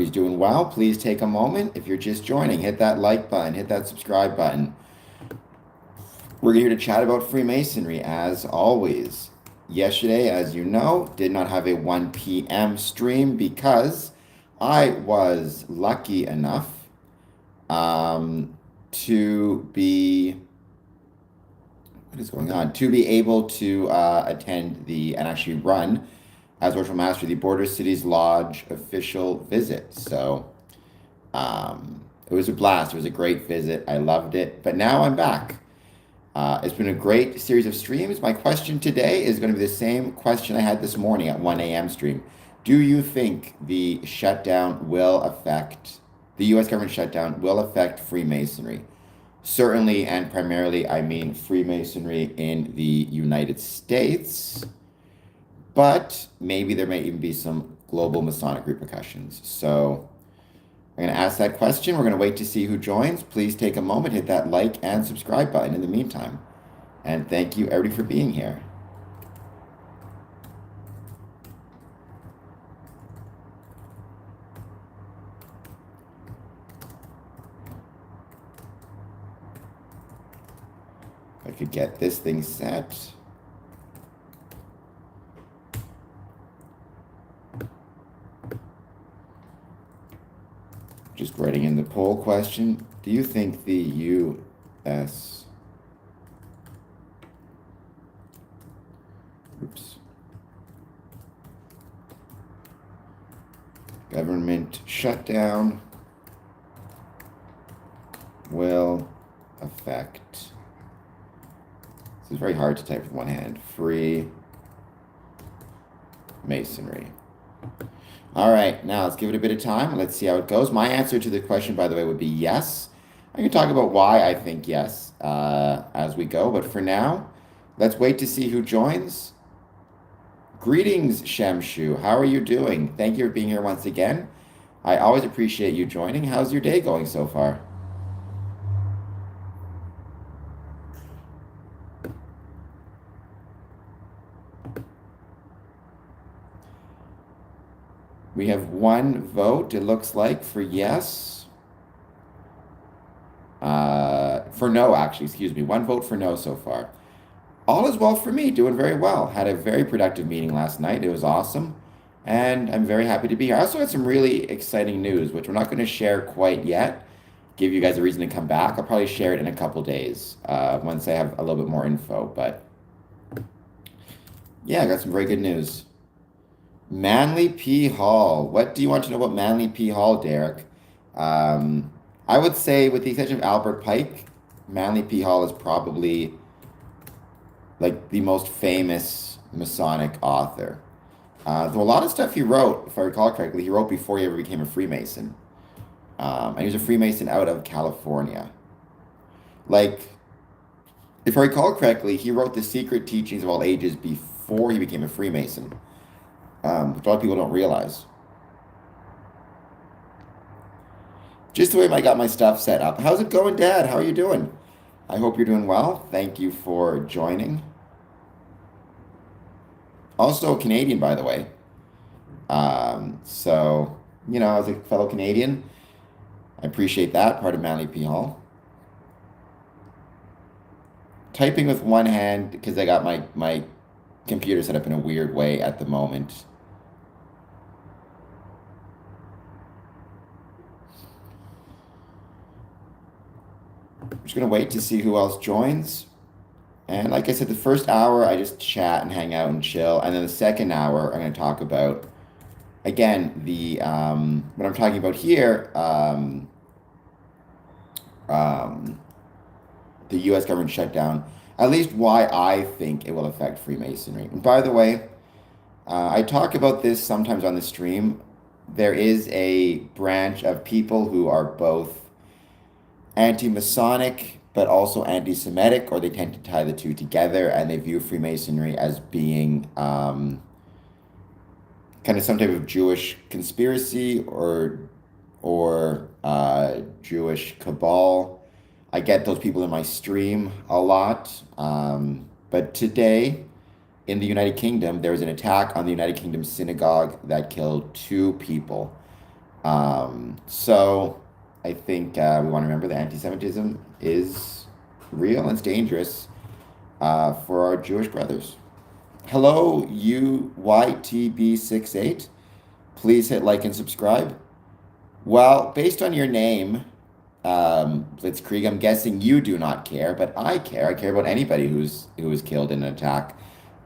everybody's doing well. Please take a moment. If you're just joining, hit that like button, hit that subscribe button. We're here to chat about Freemasonry as always. Yesterday, as you know, did not have a 1 p.m. stream because I was lucky enough to be, what is going on? To be able to attend and actually run as Worship Master the Border Cities Lodge official visit. So it was a blast. It was a great visit. I loved it. But now I'm back. It's been a great series of streams. My question today is going to be the same question I had this morning at 1 a.m. stream. Do you think the U.S. government shutdown will affect Freemasonry? Certainly and primarily, I mean Freemasonry in the United States, but maybe there may even be some global Masonic repercussions. So I'm going to ask that question. We're going to wait to see who joins. Please take a moment, hit that like and subscribe button in the meantime. And thank you, everybody, for being here. If I could get this thing set. Just writing in the poll question. Do you think the U.S. government shutdown will affect, this is very hard to type with one hand, Freemasonry? All right, now let's give it a bit of time. Let's see how it goes. My answer to the question, by the way, would be yes. I can talk about why I think yes as we go, but for now, let's wait to see who joins. Greetings, Shemshu. How are you doing? Thank you for being here once again. I always appreciate you joining. How's your day going so far? We have one vote, it looks like, for yes. For no, actually, excuse me. One vote for no so far. All is well for me, doing very well. Had a very productive meeting last night. It was awesome. And I'm very happy to be here. I also had some really exciting news, which we're not going to share quite yet. Give you guys a reason to come back. I'll probably share it in a couple days once I have a little bit more info. But yeah, I got some very good news. Manly P. Hall. What do you want to know about Manly P. Hall, Derek? I would say, with the exception of Albert Pike, Manly P. Hall is probably like the most famous Masonic author. Though a lot of stuff he wrote, if I recall correctly, he wrote before he ever became a Freemason. And he was a Freemason out of California. Like, if I recall correctly, he wrote The Secret Teachings of All Ages before he became a Freemason, which a lot of people don't realize. Just the way I got my stuff set up. How's it going, Dad? How are you doing? I hope you're doing well. Thank you for joining. Also Canadian, by the way. So, you know, as a fellow Canadian, I appreciate that, part of Manly P. Hall. Typing with one hand because I got my computer set up in a weird way at the moment. I'm just going to wait to see who else joins. And like I said, the first hour, I just chat and hang out and chill. And then the second hour, I'm going to talk about, again, what I'm talking about here, the U.S. government shutdown, at least why I think it will affect Freemasonry. And by the way, I talk about this sometimes on the stream. There is a branch of people who are both anti-Masonic, but also anti-Semitic, or they tend to tie the two together, and they view Freemasonry as being kind of some type of Jewish conspiracy or Jewish cabal. I get those people in my stream a lot, but today in the United Kingdom, there was an attack on the United Kingdom synagogue that killed 2 people. So I think we want to remember that anti-Semitism is real and it's dangerous for our Jewish brothers. Hello, UYTB68. Please hit like and subscribe. Well, based on your name, Blitzkrieg, I'm guessing you do not care, but I care. I care about anybody who was killed in an attack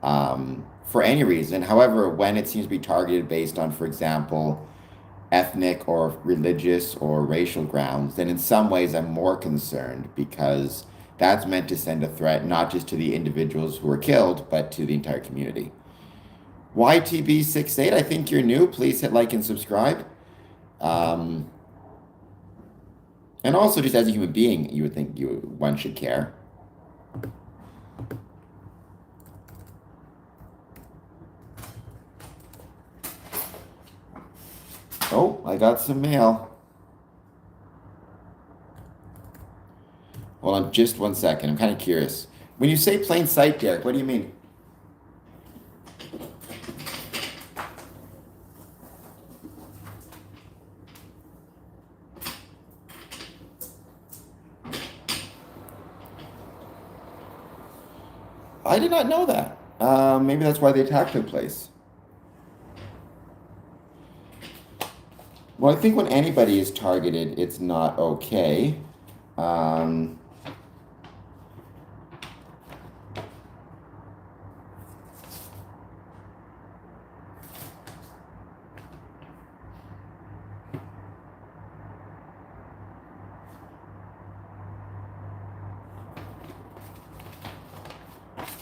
for any reason. However, when it seems to be targeted based on, for example, ethnic or religious or racial grounds, then in some ways I'm more concerned because that's meant to send a threat not just to the individuals who were killed, but to the entire community. YTB68, I think you're new. Please hit like and subscribe. And also, just as a human being, you would think one should care. Oh, I got some mail. Hold on just 1 second. I'm kind of curious. When you say plain sight, Derek, what do you mean? I did not know that. Maybe that's why the attack took place. Well, I think when anybody is targeted, it's not okay.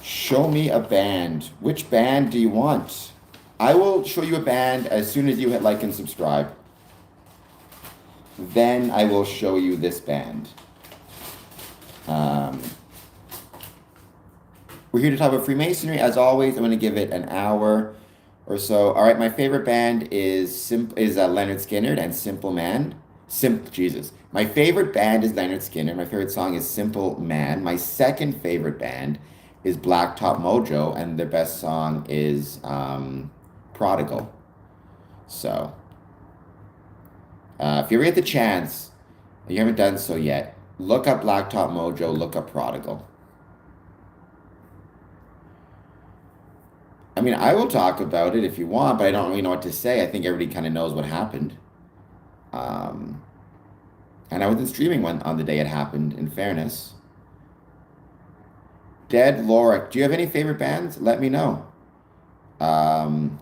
Show me a band. Which band do you want? I will show you a band as soon as you hit like and subscribe. Then I will show you this band. We're here to talk about Freemasonry. As always, I'm going to give it an hour or so. All right, my favorite band is Leonard Skinner and Simple Man. Jesus. My favorite band is Leonard Skinner. My favorite song is Simple Man. My second favorite band is Blacktop Mojo, and their best song is Prodigal. So, if you ever get the chance, you haven't done so yet, look up Blacktop Mojo, look up Prodigal. I mean, I will talk about it if you want, but I don't really know what to say. I think everybody kind of knows what happened. And I wasn't streaming on the day it happened, in fairness. Dead Lorik, do you have any favorite bands? Let me know. And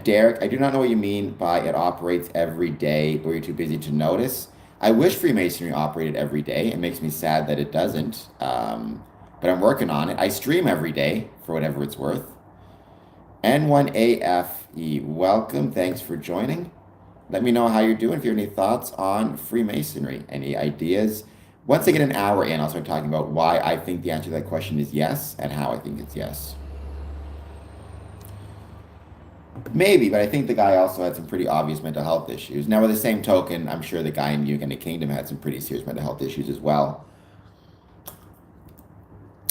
Derek, I do not know what you mean by it operates every day or you're too busy to notice. I wish Freemasonry operated every day. It makes me sad that it doesn't. But I'm working on it. I stream every day for whatever it's worth. N1AFE, welcome. Thanks for joining. Let me know how you're doing. If you have any thoughts on Freemasonry, any ideas. Once I get an hour in, I'll start talking about why I think the answer to that question is yes and how I think it's yes. Maybe, but I think the guy also had some pretty obvious mental health issues. Now, with the same token, I'm sure the guy in United Kingdom had some pretty serious mental health issues as well.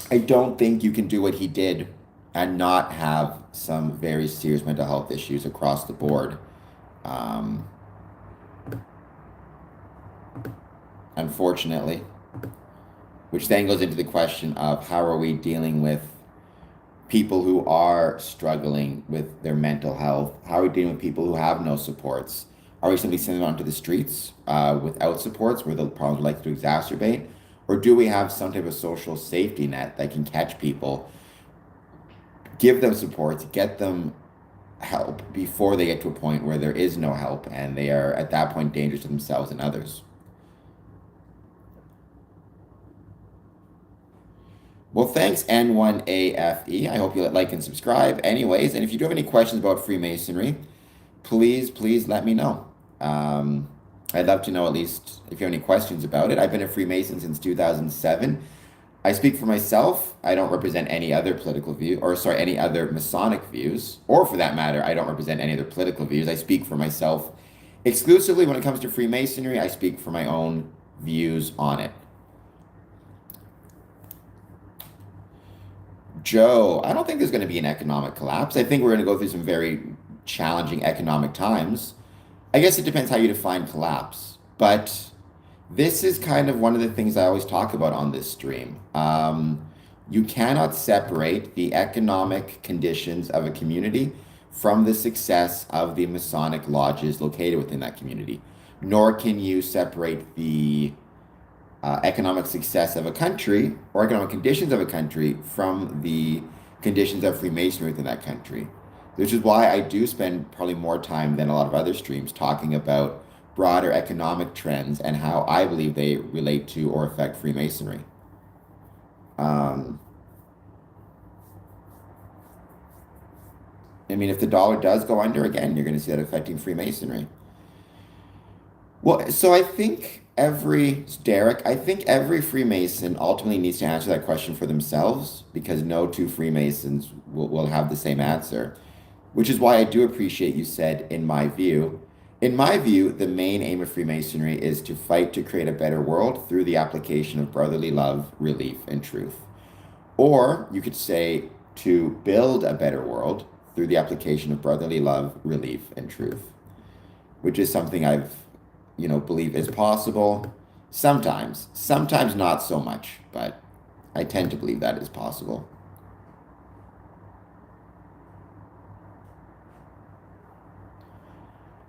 I don't think you can do what he did and not have some very serious mental health issues across the board. Unfortunately, which then goes into the question of how are we dealing with people who are struggling with their mental health? How are we dealing with people who have no supports? Are we simply sending them onto the streets without supports where the problems are likely to exacerbate? Or do we have some type of social safety net that can catch people, give them supports, get them help before they get to a point where there is no help and they are at that point dangerous to themselves and others? Well, thanks, N1AFE. I hope you like and subscribe anyways. And if you do have any questions about Freemasonry, please let me know. I'd love to know at least if you have any questions about it. I've been a Freemason since 2007. I speak for myself. I don't represent any other political view, or sorry, any other Masonic views, or for that matter, I don't represent any other political views. I speak for myself exclusively when it comes to Freemasonry. I speak for my own views on it. Joe, I don't think there's going to be an economic collapse. I think we're going to go through some very challenging economic times. I guess it depends how you define collapse, but this is kind of one of the things I always talk about on this stream. You cannot separate the economic conditions of a community from the success of the Masonic lodges located within that community, nor can you separate the economic success of a country or economic conditions of a country from the conditions of Freemasonry within that country. Which is why I do spend probably more time than a lot of other streams talking about broader economic trends and how I believe they relate to or affect Freemasonry. Um, I mean, if the dollar does go under again, you're going to see that affecting Freemasonry. Well, so I think every Freemason ultimately needs to answer that question for themselves because no two Freemasons will have the same answer, which is why I do appreciate you said, in my view. In my view, the main aim of Freemasonry is to fight to create a better world through the application of brotherly love, relief, and truth. Or you could say to build a better world through the application of brotherly love, relief, and truth, which is something believe is possible. Sometimes not so much, but I tend to believe that is possible.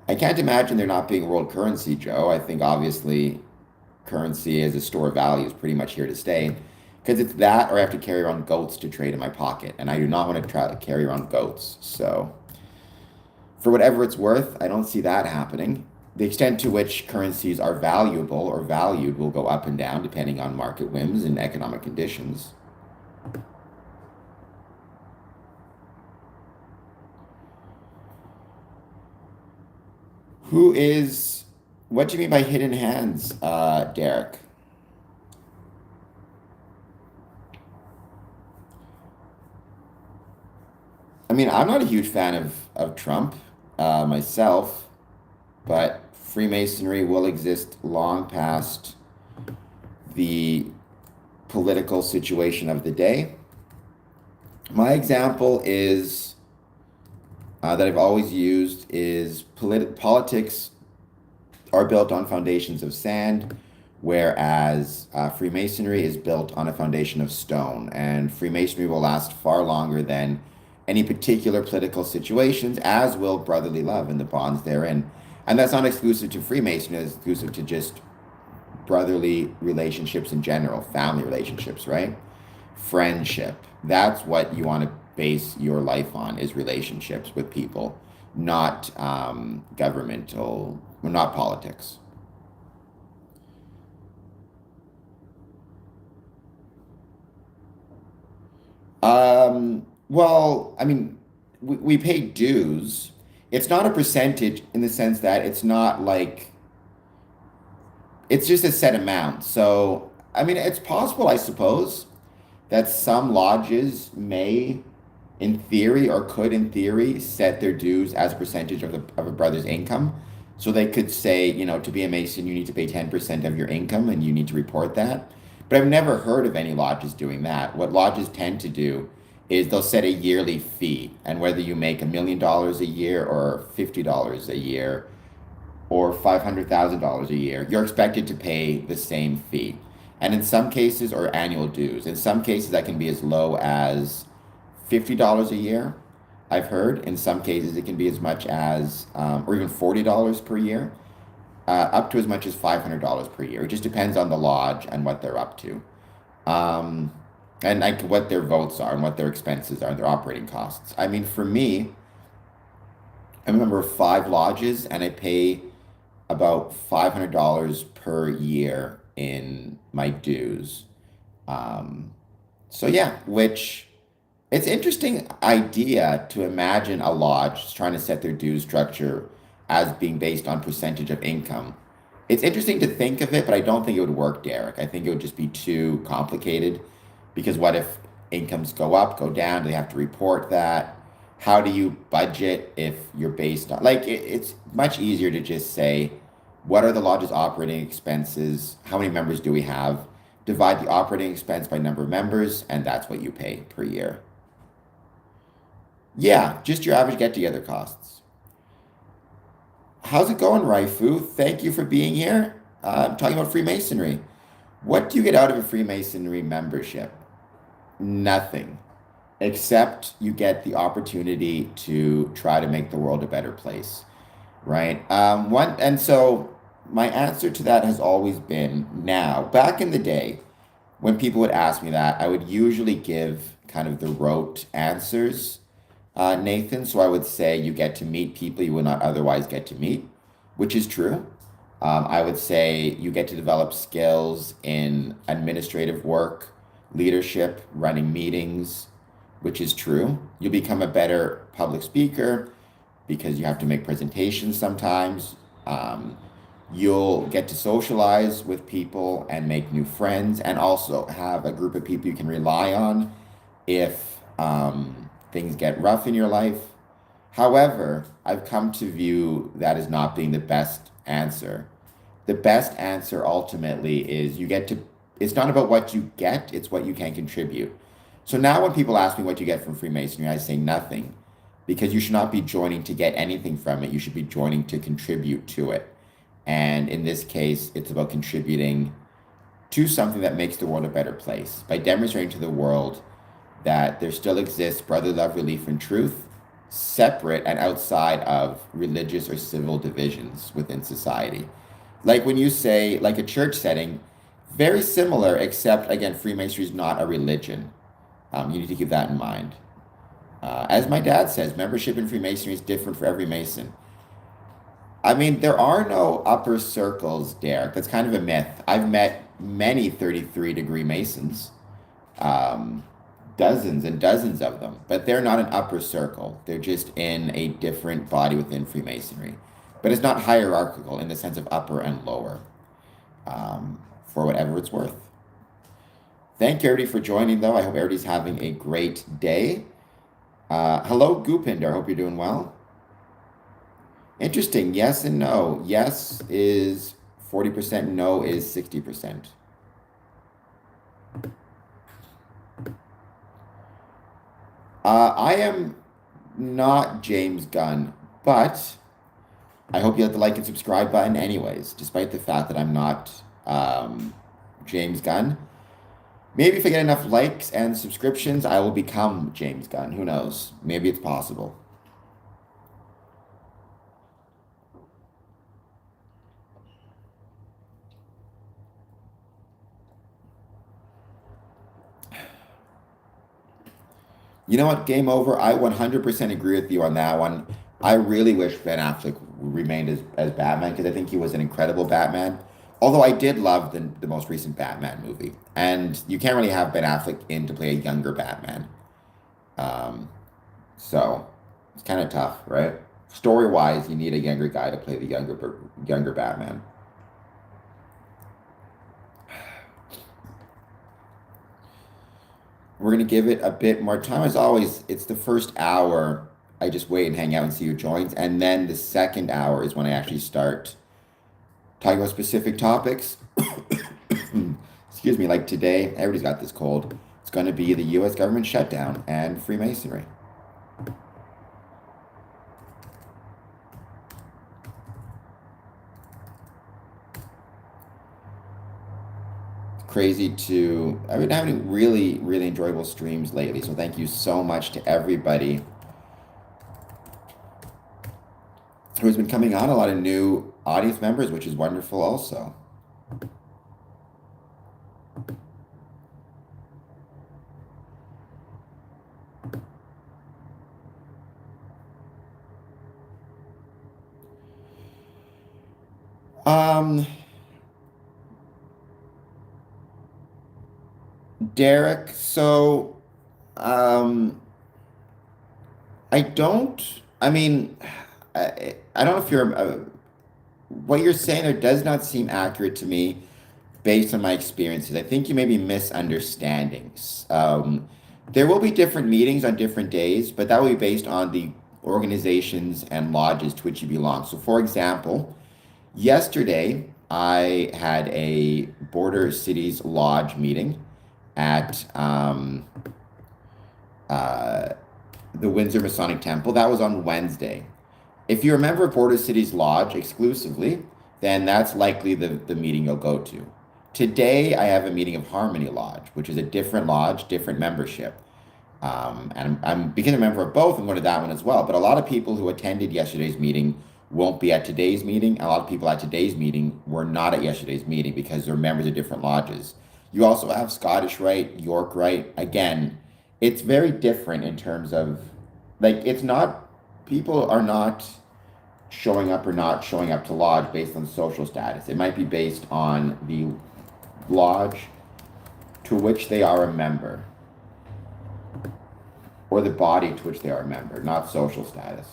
I can't imagine there not being world currency, Joe. I think obviously currency as a store of value is pretty much here to stay because it's that or I have to carry around goats to trade in my pocket, and I do not want to try to carry around goats. So, for whatever it's worth, I don't see that happening. The extent to which currencies are valuable or valued will go up and down depending on market whims and economic conditions. Who is, what do you mean by hidden hands, Derek? I mean, I'm not a huge fan of Trump myself, but Freemasonry will exist long past the political situation of the day. My example is that I've always used is politics are built on foundations of sand, whereas Freemasonry is built on a foundation of stone. And Freemasonry will last far longer than any particular political situations, as will brotherly love and the bonds therein. And that's not exclusive to Freemasonry, it's exclusive to just brotherly relationships in general, family relationships, right? Friendship. That's what you want to base your life on is relationships with people, not governmental, not politics. Well, I mean, we pay dues. It's not a percentage in the sense that it's not like it's just a set amount. So, I mean, it's possible, I suppose, that some lodges may, in theory, or could, in theory, set their dues as a percentage of a brother's income. So they could say, to be a Mason, you need to pay 10% of your income and you need to report that. But I've never heard of any lodges doing that. What lodges tend to do is they'll set a yearly fee, and whether you make $1 million a year or $50 a year or $500,000 a year, you're expected to pay the same fee. And in some cases, or annual dues, in some cases, that can be as low as $50 a year. I've heard in some cases it can be as much as, or even $40 per year, up to as much as $500 per year. It just depends on the lodge and what they're up to, um, and like what their votes are and what their expenses are, their operating costs. I mean, for me, I remember 5 lodges, and I pay about $500 per year in my dues. Um, so yeah, which it's interesting idea to imagine a lodge trying to set their dues structure as being based on percentage of income. It's interesting to think of it, but I don't think it would work, Derek. I think it would just be too complicated because what if incomes go up, go down? Do they have to report that? How do you budget if you're based on it's much easier to just say what are the lodge's operating expenses? How many members do we have? Divide the operating expense by number of members, and that's what you pay per year. Yeah, just your average get together costs. How's it going, Raifu? Thank you for being here. I'm talking about Freemasonry. What do you get out of a Freemasonry membership? Nothing, except you get the opportunity to try to make the world a better place, right? And so my answer to that has always been now. Back in the day, when people would ask me that, I would usually give kind of the rote answers, Nathan. So I would say you get to meet people you would not otherwise get to meet, which is true. I would say you get to develop skills in administrative work, leadership, running meetings, which is true. You'll become a better public speaker because you have to make presentations sometimes. You'll get to socialize with people and make new friends, and also have a group of people you can rely on if things get rough in your life. However, I've come to view that as not being the best answer. The best answer ultimately is it's not about what you get, it's what you can contribute. So now when people ask me what you get from Freemasonry, I say nothing, because you should not be joining to get anything from it. You should be joining to contribute to it. And in this case, it's about contributing to something that makes the world a better place by demonstrating to the world that there still exists brotherly love, relief, and truth, separate and outside of religious or civil divisions within society. Like when you say, like a church setting, very similar, except again, Freemasonry is not a religion. You need to keep that in mind. As my dad says, membership in Freemasonry is different for every Mason. I mean, there are no upper circles, Derek. That's kind of a myth. I've met many 33-degree Masons, um, dozens and dozens of them, but they're not an upper circle. They're just in a different body within Freemasonry. But it's not hierarchical in the sense of upper and lower, for whatever it's worth. Thank you, everybody, for joining, though. I hope everybody's having a great day. Hello, Goopinder. I hope you're doing well. Interesting. Yes and no. Yes is 40%, no is 60%. I am not James Gunn, but I hope you hit the like and subscribe button anyways, despite the fact that I'm not James Gunn. Maybe if I get enough likes and subscriptions, I will become James Gunn. Who knows? Maybe it's possible. You know what? Game over. I 100% agree with you on that one. I really wish Ben Affleck remained as Batman because I think he was an incredible Batman. Although I did love the most recent Batman movie. And you can't really have Ben Affleck in to play a younger Batman. Um, so it's kind of tough, right? Story-wise, you need a younger guy to play the younger Batman. We're going to give it a bit more time. As always, it's the first hour. I just wait and hang out and see who joins. And then the second hour is when I actually start talking about specific topics. Excuse me, like today, everybody's got this cold. It's going to be the U.S. government shutdown and Freemasonry. Crazy to I've been having really, really enjoyable streams lately. So thank you so much to everybody who's been coming on, a lot of new audience members, which is wonderful also. Um, Derek, so I don't, I mean, I don't know if you're, what you're saying there does not seem accurate to me based on my experiences. I think you may be misunderstanding. There will be different meetings on different days, but that will be based on the organizations and lodges to which you belong. So, for example, yesterday I had a Border Cities Lodge meeting at uh, the Windsor Masonic Temple. That was on Wednesday. If you're a member of Border Cities Lodge exclusively, then that's likely the meeting you'll go to. Today, I have a meeting of Harmony Lodge, which is a different lodge, different membership. And I'm becoming a member of both. I'm going to that one as well. But a lot of people who attended yesterday's meeting won't be at today's meeting. A lot of people at today's meeting were not at yesterday's meeting because they're members of different lodges. You also have Scottish Rite, York Rite. Again, it's very different in terms of, like, it's not, people are not showing up or not showing up to lodge based on social status. It might be based on the lodge to which they are a member, or the body to which they are a member, not social status.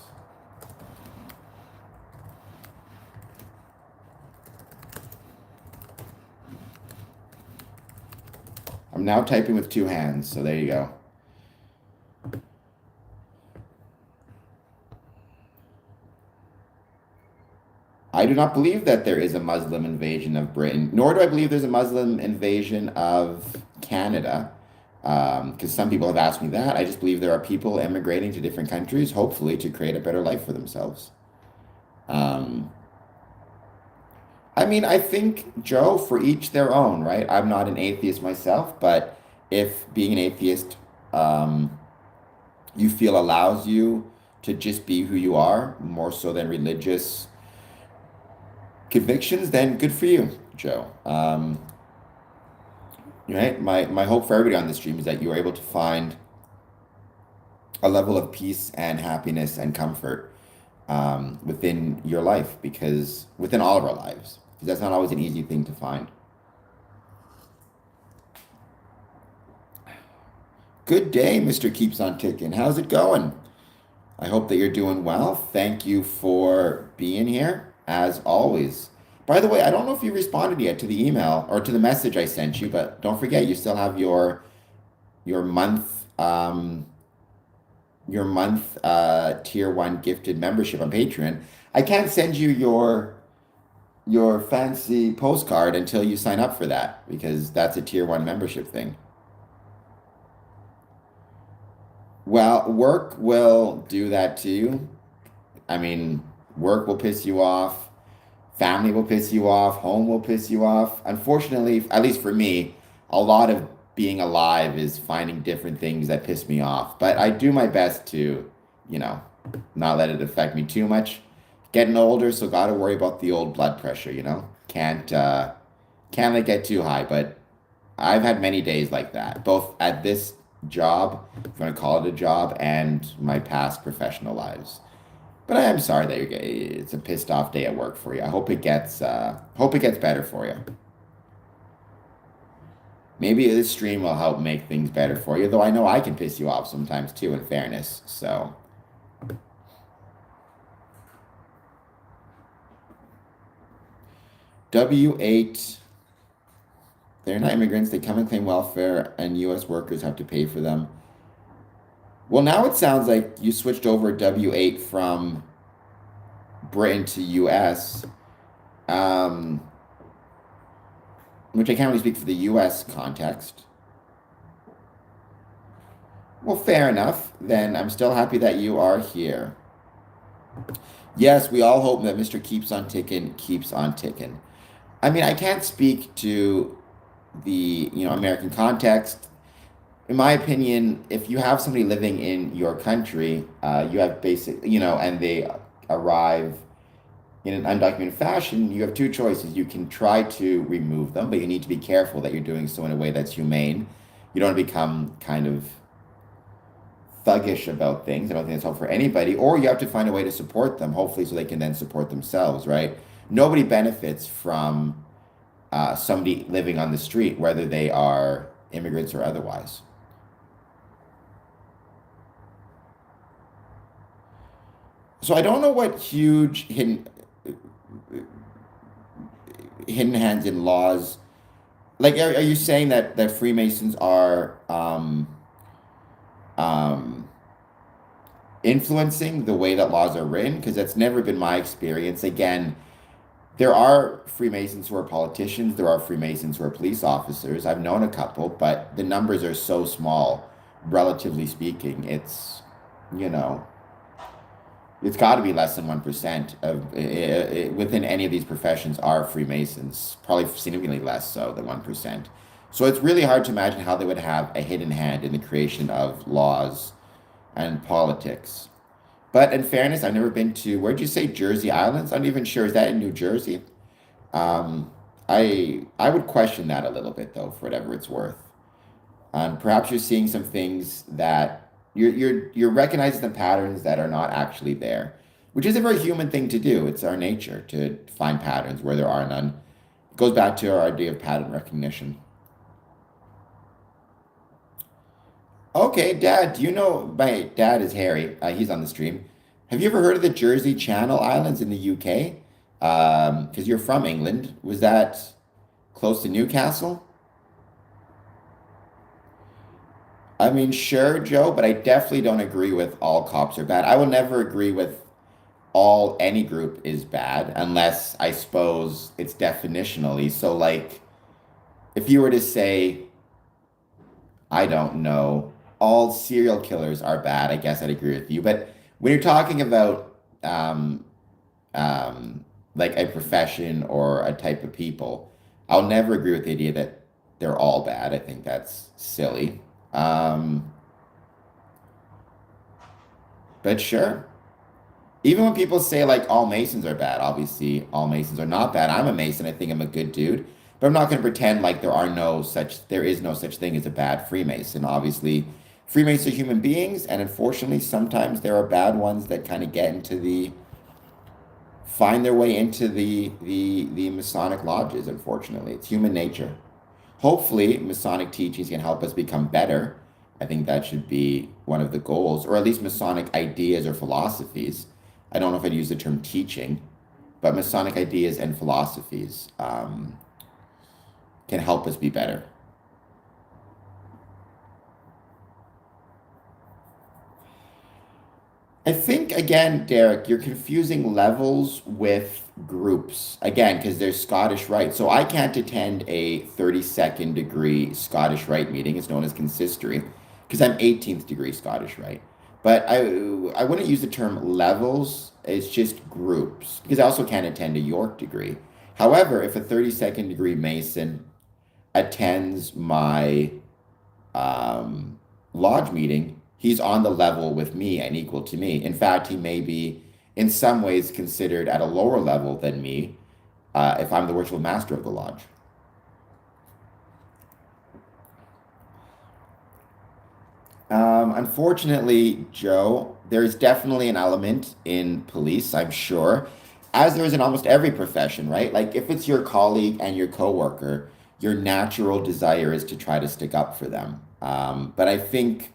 I'm now typing with two hands, so there you go. I do not believe that there is a Muslim invasion of Britain, nor do I believe there's a Muslim invasion of Canada, because some people have asked me that. I just believe there are people emigrating to different countries, hopefully to create a better life for themselves. Um, I mean, I think, Joe, for each their own, right? I'm not an atheist myself, but if being an atheist, um, you feel allows you to just be who you are, more so than religious convictions, then good for you, Joe. Right? My hope for everybody on this stream is that you are able to find a level of peace and happiness and comfort within your life, because within all of our lives, because that's not always an easy thing to find. Good day, Mr. Keeps on Ticking. How's it going? I hope that you're doing well. Thank you for being here, as always. By the way, I don't know if you responded yet to the email or to the message I sent you, but don't forget you still have your month tier one gifted membership on Patreon. I can't send you your fancy postcard until you sign up for that, because that's a tier one membership thing. Well, work will do that to you. I mean, work will piss you off, family will piss you off, home will piss you off. Unfortunately, at least for me, a lot of being alive is finding different things that piss me off. But I do my best to, you know, not let it affect me too much. Getting older, so gotta worry about the old blood pressure, you know? Can't let it get too high, but I've had many days like that, both at this job, if you want to call it a job, and my past professional lives. But I am sorry that it's a pissed off day at work for you. I hope it gets better for you. Maybe this stream will help make things better for you, though I know I can piss you off sometimes too, in fairness. So, W8, they're not immigrants. They come and claim welfare, and U.S. workers have to pay for them. Well, now it sounds like you switched over W8 from Britain to US, um, which I can't really speak for the US context. Well, fair enough. Then I'm still happy that you are here. Yes, we all hope that Mr. Keeps on Ticking keeps on ticking. I mean, I can't speak to the, American context. In my opinion, if you have somebody living in your country, you have and they arrive in an undocumented fashion, you have two choices. You can try to remove them, but you need to be careful that you're doing so in a way that's humane. You don't want to become kind of thuggish about things. I don't think that's helpful for anybody. Or you have to find a way to support them, hopefully, so they can then support themselves, right? Nobody benefits from somebody living on the street, whether they are immigrants or otherwise. So I don't know what huge hidden hands in laws. Like, are you saying that Freemasons are um, influencing the way that laws are written? Because that's never been my experience. Again, there are Freemasons who are politicians. There are Freemasons who are police officers. I've known a couple, but the numbers are so small, relatively speaking. It's, you know, It's got to be less than 1% of within any of these professions are Freemasons, probably significantly less so than 1%. So it's really hard to imagine how they would have a hidden hand in the creation of laws and politics. But in fairness, I've never been to, where'd you say Jersey Islands? I'm not even sure. Is that in New Jersey? Um, I would question that a little bit though, for whatever it's worth. Perhaps you're seeing some things that you're recognizing the patterns that are not actually there, which is a very human thing to do. It's our nature to find patterns where there are none. It goes back to our idea of pattern recognition. Okay, Dad, do you know my dad is Harry? He's on the stream. Have you ever heard of the Jersey Channel Islands in the UK? Because you're from England. Was that close to Newcastle? I mean, sure, Joe, but I definitely don't agree with all cops are bad. I will never agree with all any group is bad unless I suppose it's definitionally. So, like, if you were to say, I don't know, all serial killers are bad, I guess I'd agree with you. But when you're talking about like a profession or a type of people, I'll never agree with the idea that they're all bad. I think that's silly. Um, but sure. Even when people say like all Masons are bad, obviously all Masons are not bad. I'm a Mason. I think I'm a good dude, but I'm not going to pretend like there is no such thing as a bad Freemason. Obviously, Freemasons are human beings, and unfortunately, sometimes there are bad ones that kind of find their way into the Masonic lodges. Unfortunately, it's human nature. Hopefully, Masonic teachings can help us become better. I think that should be one of the goals, or at least Masonic ideas or philosophies. I don't know if I'd use the term teaching, but Masonic ideas and philosophies can help us be better. I think again, Derek, you're confusing levels with groups again because there's Scottish Rite. So I can't attend a 32nd degree Scottish Rite meeting. It's known as consistory because I'm 18th degree Scottish Rite. But I wouldn't use the term levels. It's just groups because I also can't attend a York degree. However, if a 32nd degree Mason attends my lodge meeting, he's on the level with me and equal to me. In fact, he may be in some ways considered at a lower level than me if I'm the worshipful master of the lodge. Unfortunately, Joe, there's definitely an element in police, I'm sure, as there is in almost every profession, right? Like if it's your colleague and your coworker, your natural desire is to try to stick up for them. But I think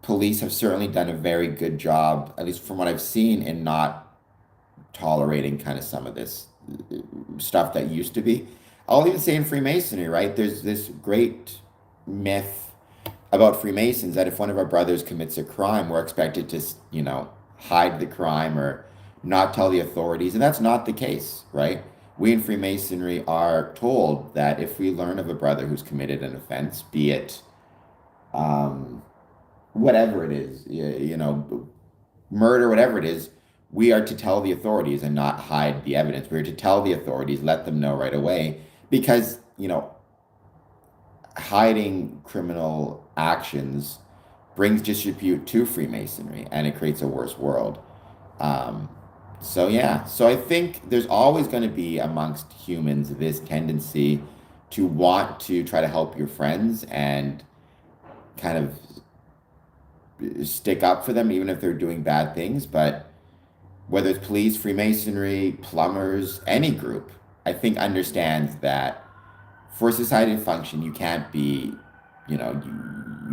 police have certainly done a very good job, at least from what I've seen, in not tolerating kind of some of this stuff that used to be. I'll even say in Freemasonry, right? There's this great myth about Freemasons that if one of our brothers commits a crime, we're expected to, hide the crime or not tell the authorities. And that's not the case, right? We in Freemasonry are told that if we learn of a brother who's committed an offense, be it um, whatever it is, murder, whatever it is, we are to tell the authorities and not hide the evidence. We're to tell the authorities, let them know right away, because, hiding criminal actions brings disrepute to Freemasonry and it creates a worse world. Um, so yeah, so I think there's always going to be amongst humans this tendency to want to try to help your friends and kind of stick up for them even if they're doing bad things. But whether it's police, Freemasonry, plumbers, any group, I think understands that for society to function, you can't be, you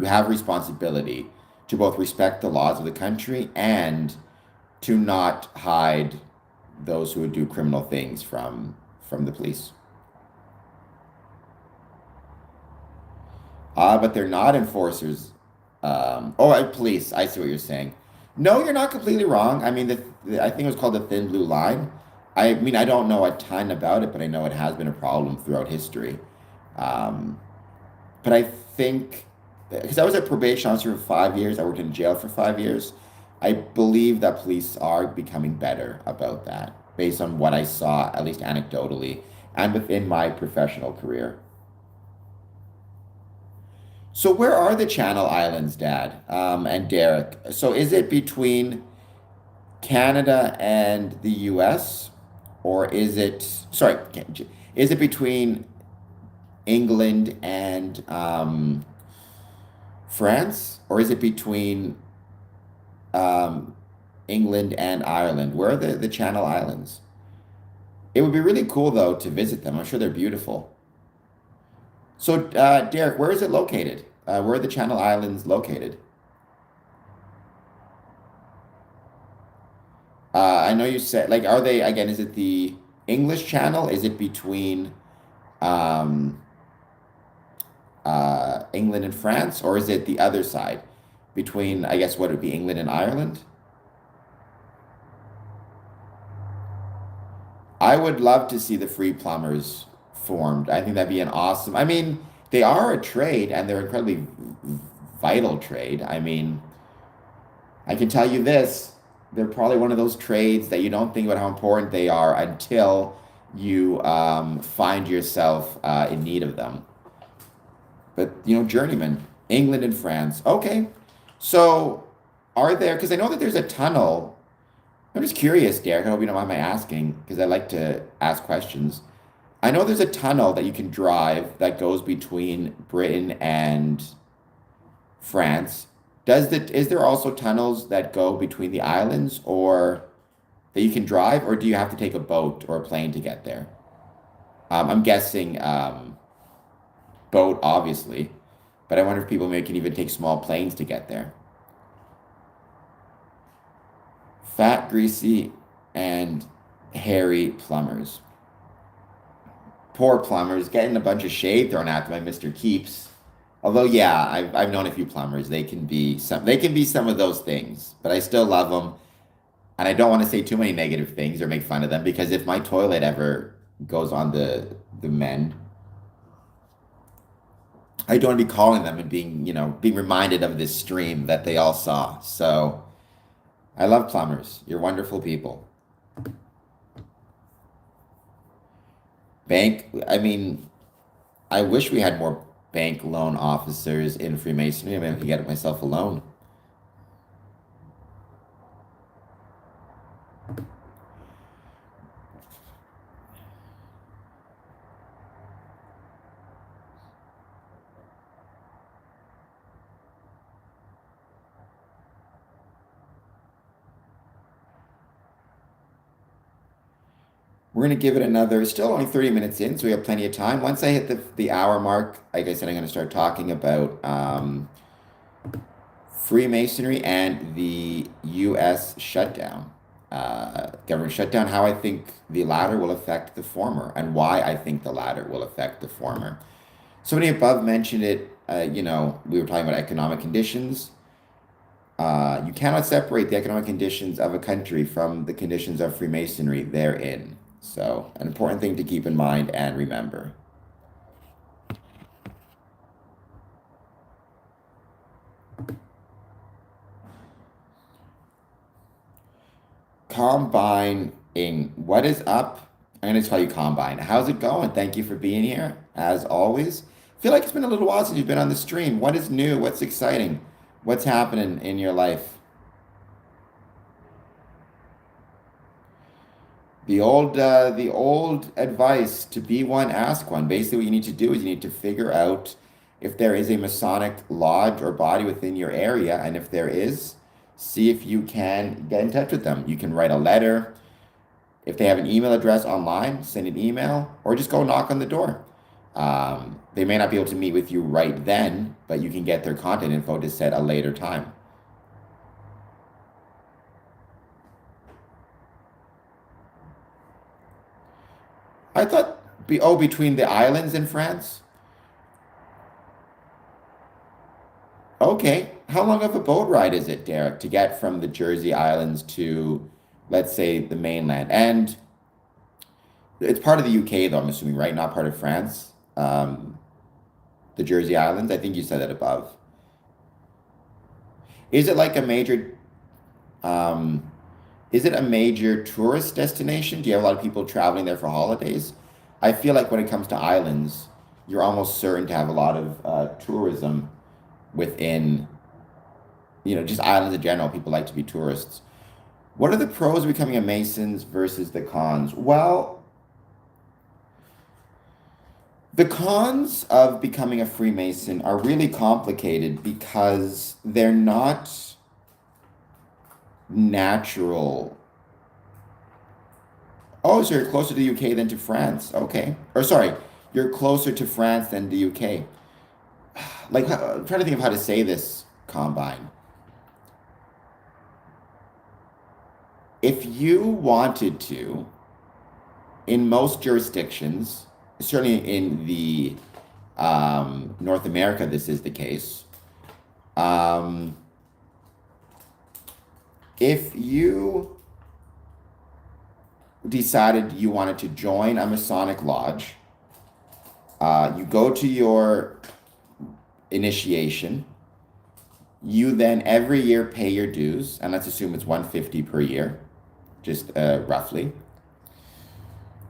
have responsibility to both respect the laws of the country and to not hide those who would do criminal things from the police. But they're not enforcers. Police. I see what you're saying. No, you're not completely wrong. I mean, I think it was called the thin blue line. I mean, I don't know a ton about it, but I know it has been a problem throughout history. Um, but I think because I was a probation officer for 5 years, I worked in jail for 5 years. I believe that police are becoming better about that, based on what I saw, at least anecdotally, and within my professional career. So where are the Channel Islands, Dad, and Derek? So is it between Canada and the US, or is it, sorry, is it between England and France, or is it between um, England and Ireland? Where are the Channel Islands? It would be really cool though to visit them. I'm sure they're beautiful. So, Derek, where is it located? Where are the Channel Islands located? I know you said, like, are they, again, is it the English Channel? Is it between um, England and France? Or is it the other side between, I guess, what would be England and Ireland? I would love to see the Free Plumbers formed. I think that'd be an awesome. I mean, they are a trade and they're incredibly vital trade. I mean, I can tell you this, they're probably one of those trades that you don't think about how important they are until you find yourself in need of them. But, journeyman, England and France. Okay. So are there, because I know that there's a tunnel. I'm just curious, Derek. I hope you don't mind my asking, because I like to ask questions. I know there's a tunnel that you can drive that goes between Britain and France. Is there also tunnels that go between the islands or that you can drive, or do you have to take a boat or a plane to get there? I'm guessing boat, obviously, but I wonder if people maybe can even take small planes to get there. Fat, greasy, and hairy plumbers. Poor plumbers getting a bunch of shade thrown at them by Mr. Keeps. Although, yeah, I've known a few plumbers. They can be some of those things, but I still love them. And I don't want to say too many negative things or make fun of them because if my toilet ever goes on the mend, I don't want to be calling them and being reminded of this stream that they all saw. So I love plumbers. You're wonderful people. I mean, I wish we had more bank loan officers in Freemasonry. I mean, I could get it myself alone. We're going to give it another, still only 30 minutes in, so we have plenty of time. Once I hit the hour mark, like I said, I'm going to start talking about Freemasonry and the U.S. shutdown, government shutdown, how I think the latter will affect the former, and why I think the latter will affect the former. Somebody above mentioned it, we were talking about economic conditions. You cannot separate the economic conditions of a country from the conditions of Freemasonry therein. So, an important thing to keep in mind and remember. Combining, what is up? I'm going to tell you Combine. How's it going? Thank you for being here, as always. I feel like it's been a little while since you've been on the stream. What is new? What's exciting? What's happening in your life? The old advice to be one, ask one. Basically, what you need to do is you need to figure out if there is a Masonic lodge or body within your area, and if there is, see if you can get in touch with them. You can write a letter. If they have an email address online, send an email, or just go knock on the door. They may not be able to meet with you right then, but you can get their contact info to set a later time. I thought, between the islands in France? Okay. How long of a boat ride is it, Derek, to get from the Jersey Islands to, let's say, the mainland? And it's part of the UK, though, I'm assuming, right? Not part of France. The Jersey Islands. I think you said that above. Is it like a major? Um, is it a major tourist destination? Do you have a lot of people traveling there for holidays? I feel like when it comes to islands, you're almost certain to have a lot of tourism within, just islands in general. People like to be tourists. What are the pros of becoming a Masons versus the cons? Well, the cons of becoming a Freemason are really complicated because they're not natural. Oh, so you're closer to the UK than to France. Okay. Or sorry, you're closer to France than the UK. Like, I'm trying to think of how to say this, Combine. If you wanted to, in most jurisdictions, certainly in the North America, this is the case. Um, if you decided you wanted to join a Masonic lodge, you go to your initiation. You then every year pay your dues, and let's assume it's 150 per year, just roughly.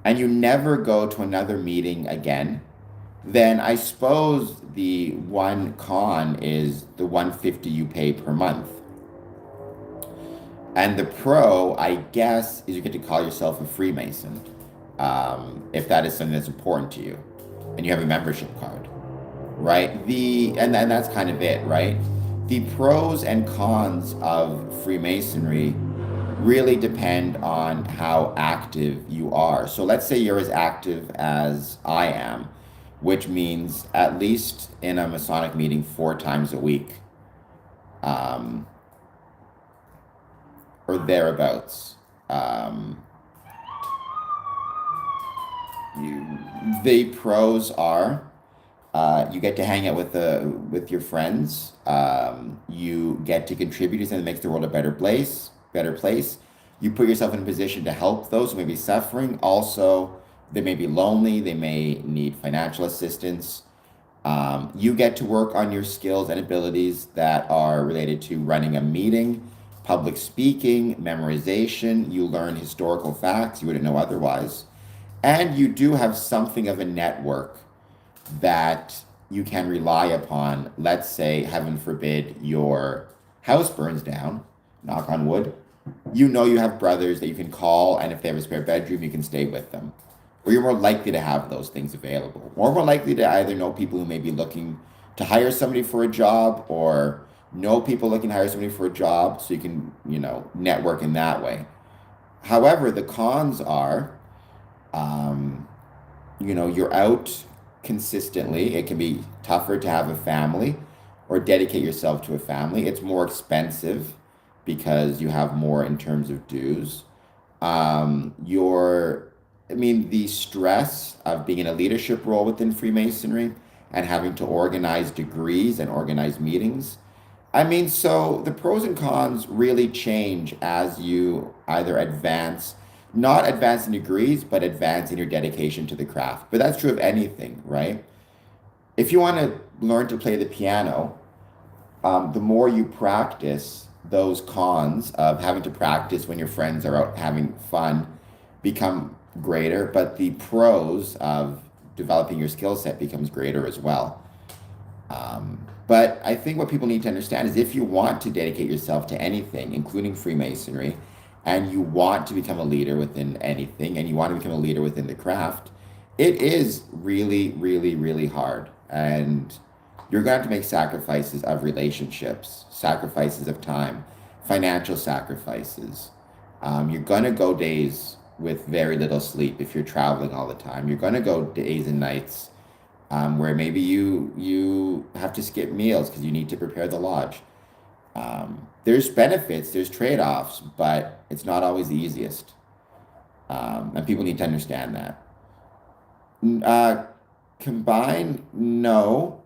And you never go to another meeting again, then I suppose the one con is the 150 you pay per month. And the pro, I guess, is you get to call yourself a Freemason, if that is something that's important to you, and you have a membership card, right? And that's kind of it, right? The pros and cons of Freemasonry really depend on how active you are. So let's say you're as active as I am, which means at least in a Masonic meeting 4 times a week, um, or thereabouts. You, the pros are you get to hang out with your friends. You get to contribute to something that makes the world a better place. Better place. You put yourself in a position to help those who may be suffering. Also, they may be lonely. They may need financial assistance. You get to work on your skills and abilities that are related to running a meeting, public speaking, memorization. You learn historical facts you wouldn't know otherwise. And you do have something of a network that you can rely upon. Let's say, heaven forbid, your house burns down, knock on wood. You know you have brothers that you can call, and if they have a spare bedroom, you can stay with them. Or you're more likely to have those things available. Or more likely to either know people who may be looking to hire somebody for a job, or know people looking to hire somebody for a job, so you can, network in that way. However, the cons are, um, you're out consistently. It can be tougher to have a family or dedicate yourself to a family. It's more expensive because you have more in terms of dues. The stress of being in a leadership role within Freemasonry and having to organize degrees and organize meetings. So the pros and cons really change as you either not advance in degrees, but advance in your dedication to the craft. But that's true of anything, right? If you want to learn to play the piano, the more you practice, those cons of having to practice when your friends are out having fun become greater, but the pros of developing your skill set becomes greater as well. But I think what people need to understand is if you want to dedicate yourself to anything, including Freemasonry, and you want to become a leader within anything, and you want to become a leader within the craft, it is really, really, really hard. And you're going to have to make sacrifices of relationships, sacrifices of time, financial sacrifices. You're going to go days with very little sleep if you're traveling all the time. You're going to go days and nights where maybe you have to skip meals because you need to prepare the lodge. There's benefits, there's trade-offs, but it's not always the easiest. And people need to understand that. Uh, Combine, no.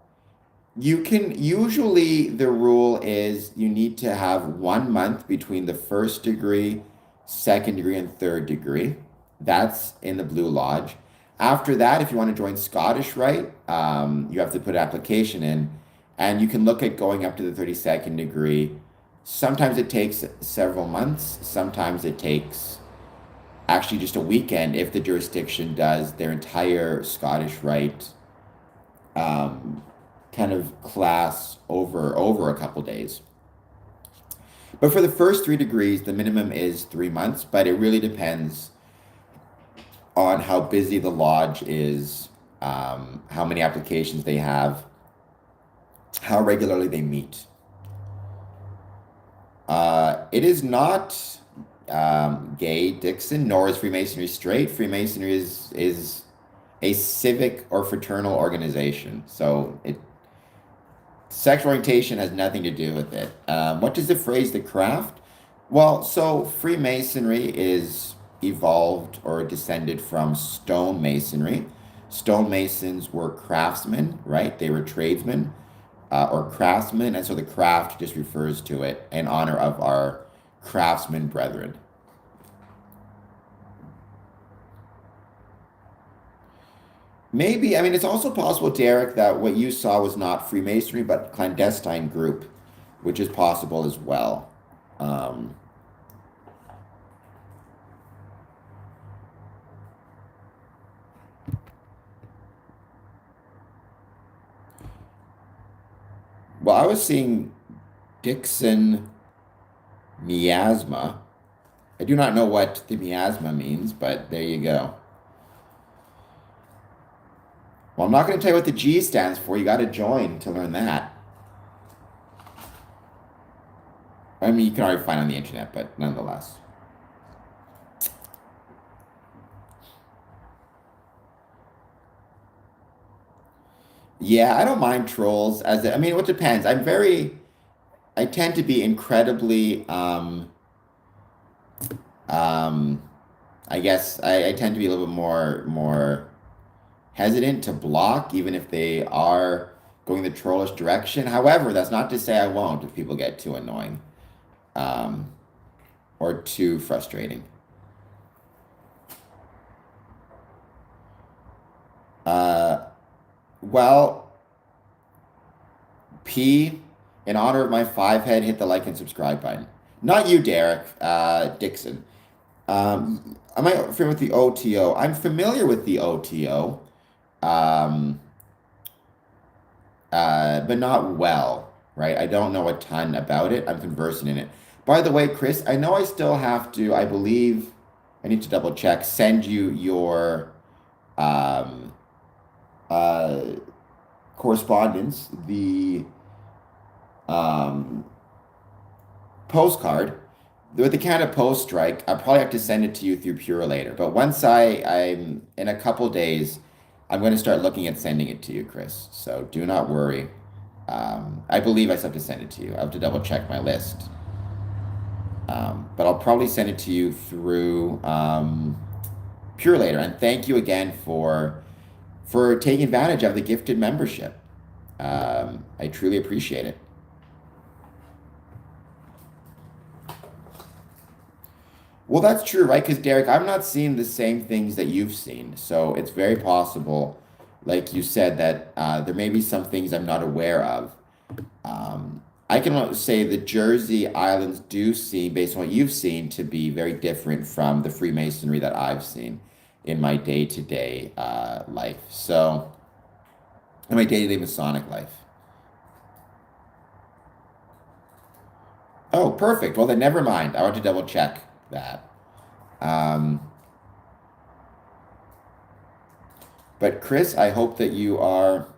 You can usually the rule is you need to have 1 month between the first degree, second degree, and third degree. That's in the Blue Lodge. After that, if you want to join Scottish Rite, you have to put an application in, and you can look at going up to the 32nd degree. Sometimes it takes several months. Sometimes it takes actually just a weekend if the jurisdiction does their entire Scottish Rite um, kind of class over a couple days. But for the first 3 degrees, the minimum is 3 months, but it really depends on how busy the lodge is, how many applications they have, how regularly they meet. It is not gay, Dixon, nor is Freemasonry straight. Freemasonry is a civic or fraternal organization, so sexual orientation has nothing to do with it. What does the phrase "the craft"? Well, so Freemasonry is evolved or descended from stonemasonry. Stonemasons were craftsmen, right? They were tradesmen or craftsmen, and so the craft just refers to it in honor of our craftsmen brethren. Maybe, I mean, it's also possible, Derek, that what you saw was not Freemasonry, but clandestine group, which is possible as well. Um, well, I was seeing Dixon miasma. I do not know what the miasma means, but there you go. Well, I'm not going to tell you what the G stands for. You got to join to learn that. I mean, you can already find it on the internet, but nonetheless. Yeah, I don't mind trolls I mean, it depends. I tend to be incredibly, um, I guess I tend to be a little bit more hesitant to block, even if they are going the trollish direction. However, that's not to say I won't if people get too annoying, um, or too frustrating. Uh, well, P, in honor of my five head, hit the like and subscribe button. Not you, Derek, Dixon. Am I familiar with the OTO? I'm familiar with the OTO, um, but not well, right? I don't know a ton about it. I'm conversant in it. By the way, Chris, I know I still have to, I believe, I need to double check, send you your um, uh, correspondence, the um, postcard with the Canada Post strike. I probably have to send it to you through Pure later. But once I'm in a couple days, I'm going to start looking at sending it to you, Chris. So do not worry. I believe I still have to send it to you. I have to double check my list. But I'll probably send it to you through Pure later. And thank you again for taking advantage of the gifted membership. I truly appreciate it. Well, that's true, right? Because Derek, I'm not seeing the same things that you've seen. So it's very possible, like you said, that there may be some things I'm not aware of. I can say the Jersey Islands do seem, based on what you've seen, to be very different from the Freemasonry that I've seen in my day-to-day life. So, in my day-to-day Masonic life. Oh, perfect. Well, then never mind. I want to double check that. Um, but Chris, I hope that you are.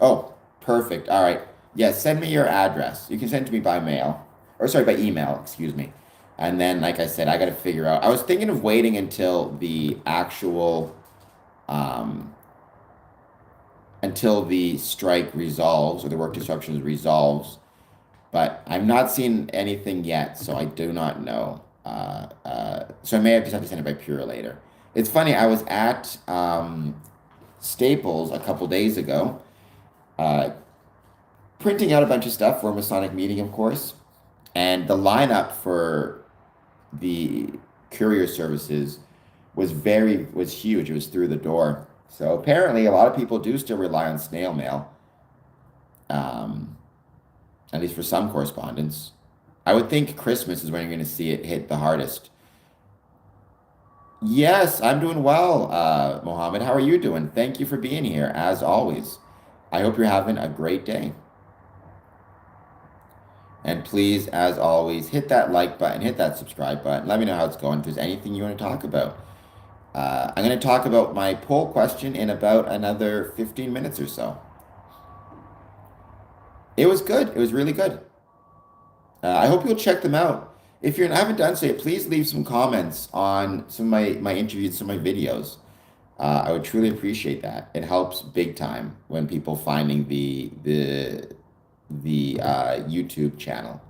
Oh, perfect. All right. Yeah, send me your address. You can send it to me by mail, or sorry, by email, excuse me. And then, like I said, I got to figure out. I was thinking of waiting until the actual, um, until the strike resolves or the work disruptions resolves, but I'm not seeing anything yet, so I do not know. So I may have just have to send it by Pure later. It's funny, I was at Staples a couple days ago, uh, printing out a bunch of stuff for a Masonic meeting, of course, and the lineup for the courier services was huge. It was through the door. So apparently, a lot of people do still rely on snail mail. Um, at least for some correspondence. I would think Christmas is when you're going to see it hit the hardest. Yes, I'm doing well, Mohammed. How are you doing? Thank you for being here, as always. I hope you're having a great day. And please, as always, hit that like button, hit that subscribe button. Let me know how it's going. If there's anything you want to talk about. I'm going to talk about my poll question in about another 15 minutes or so. It was good. It was really good. I hope you'll check them out. If you haven't done so yet, please leave some comments on some of my interviews, some of my videos. I would truly appreciate that. It helps big time when people finding the YouTube channel.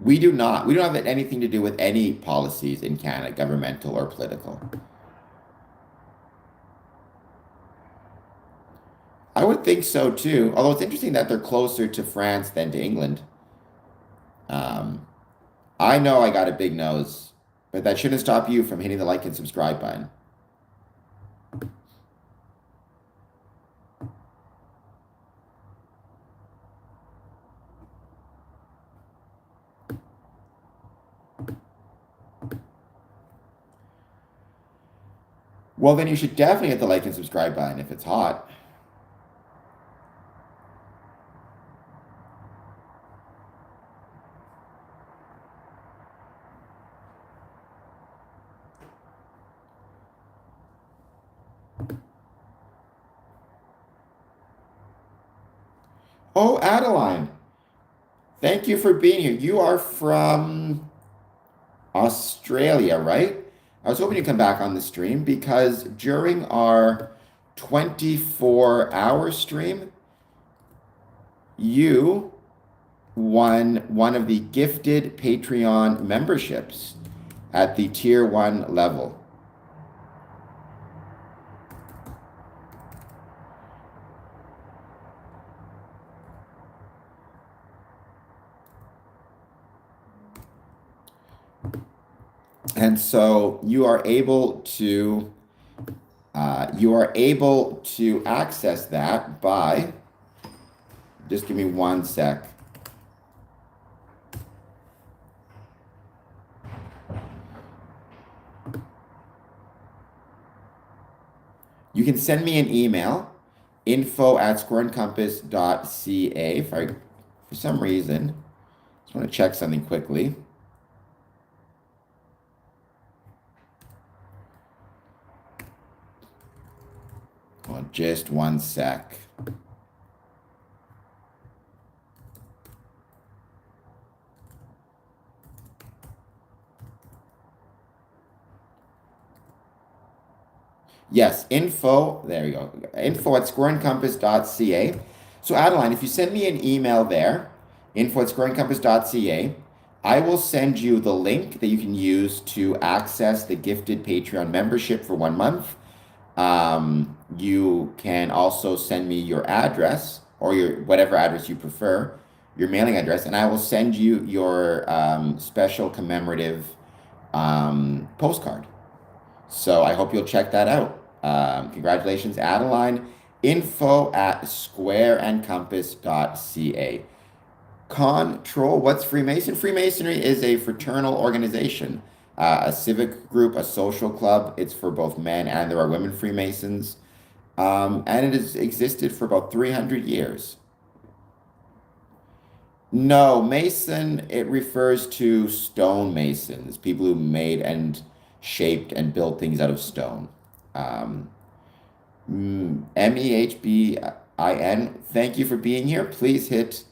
We do not. We don't have anything to do with any policies in Canada, governmental or political. I would think so too. Although it's interesting that they're closer to France than to England. Um, I know I got a big nose, but that shouldn't stop you from hitting the like and subscribe button. Well, then you should definitely hit the like and subscribe button if it's hot. Oh, Adeline, thank you for being here. You are from Australia, right? I was hoping you'd come back on the stream because during our 24-hour stream, you won one of the gifted Patreon memberships at the tier 1 level. And so you are able to access that by, just give me one sec. You can send me an email, info@squareandcompass.ca. If I, for some reason, just want to check something quickly. Well, just one sec. Yes, info, there you go. Info@squareandcompass.ca. So Adeline, if you send me an email there, info@squareandcompass.ca, I will send you the link that you can use to access the gifted Patreon membership for 1 month. You can also send me your address or your whatever address you prefer, your mailing address, and I will send you your special commemorative postcard. So I hope you'll check that out. Congratulations, Adeline. Info@squareandcompass.ca. Control, what's Freemason? Freemasonry is a fraternal organization, a civic group, a social club. It's for both men and there are women Freemasons. And it has existed for about 300 years. No, Mason, it refers to stonemasons, people who made and shaped and built things out of stone. Um, Mehbin, thank you for being here. Please hit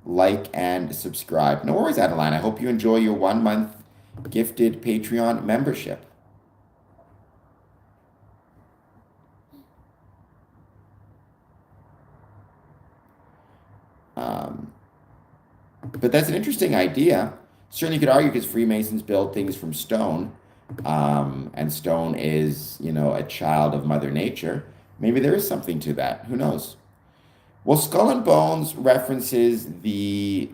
like and subscribe. No worries, Adeline. I hope you enjoy your 1 month gifted Patreon membership. Um, but that's an interesting idea. Certainly, you could argue because Freemasons build things from stone, and stone is, a child of Mother Nature. Maybe there is something to that. Who knows? Well, Skull and Bones references the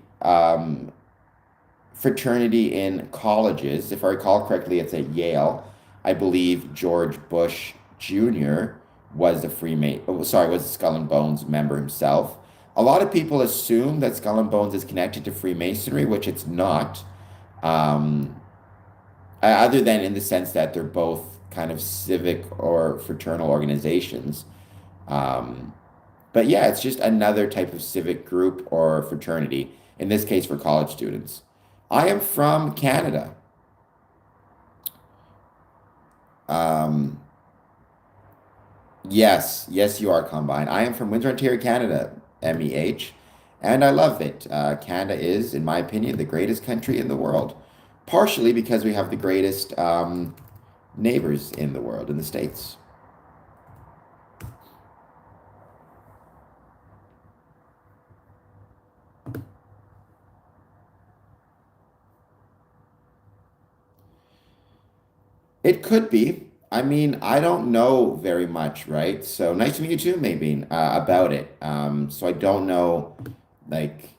fraternity in colleges. If I recall correctly, it's at Yale. I believe George Bush Jr. was a Freemason. Oh, sorry, was a Skull and Bones member himself. A lot of people assume that Skull and Bones is connected to Freemasonry, which it's not. Um, Other than in the sense that they're both kind of civic or fraternal organizations. Um, but yeah, it's just another type of civic group or fraternity, in this case for college students. I am from Canada. Um, yes, yes, you are Combine. I am from Windsor, Ontario, Canada, MEH, and I love it. Canada is, in my opinion, the greatest country in the world, partially because we have the greatest neighbors in the world, in the States. It could be. I mean, I don't know very much, right? So nice to meet you too, maybe, about it. So I don't know, like,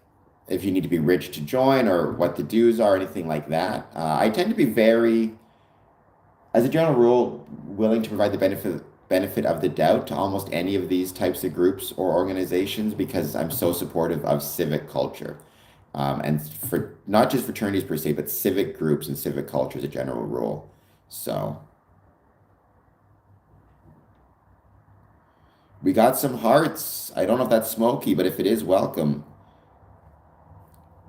if you need to be rich to join or what the dues are, anything like that. I tend to be very, as a general rule, willing to provide the benefit of the doubt to almost any of these types of groups or organizations because I'm so supportive of civic culture. And for not just fraternities per se, but civic groups and civic culture as a general rule. So. We got some hearts. I don't know if that's smoky, but if it is, welcome.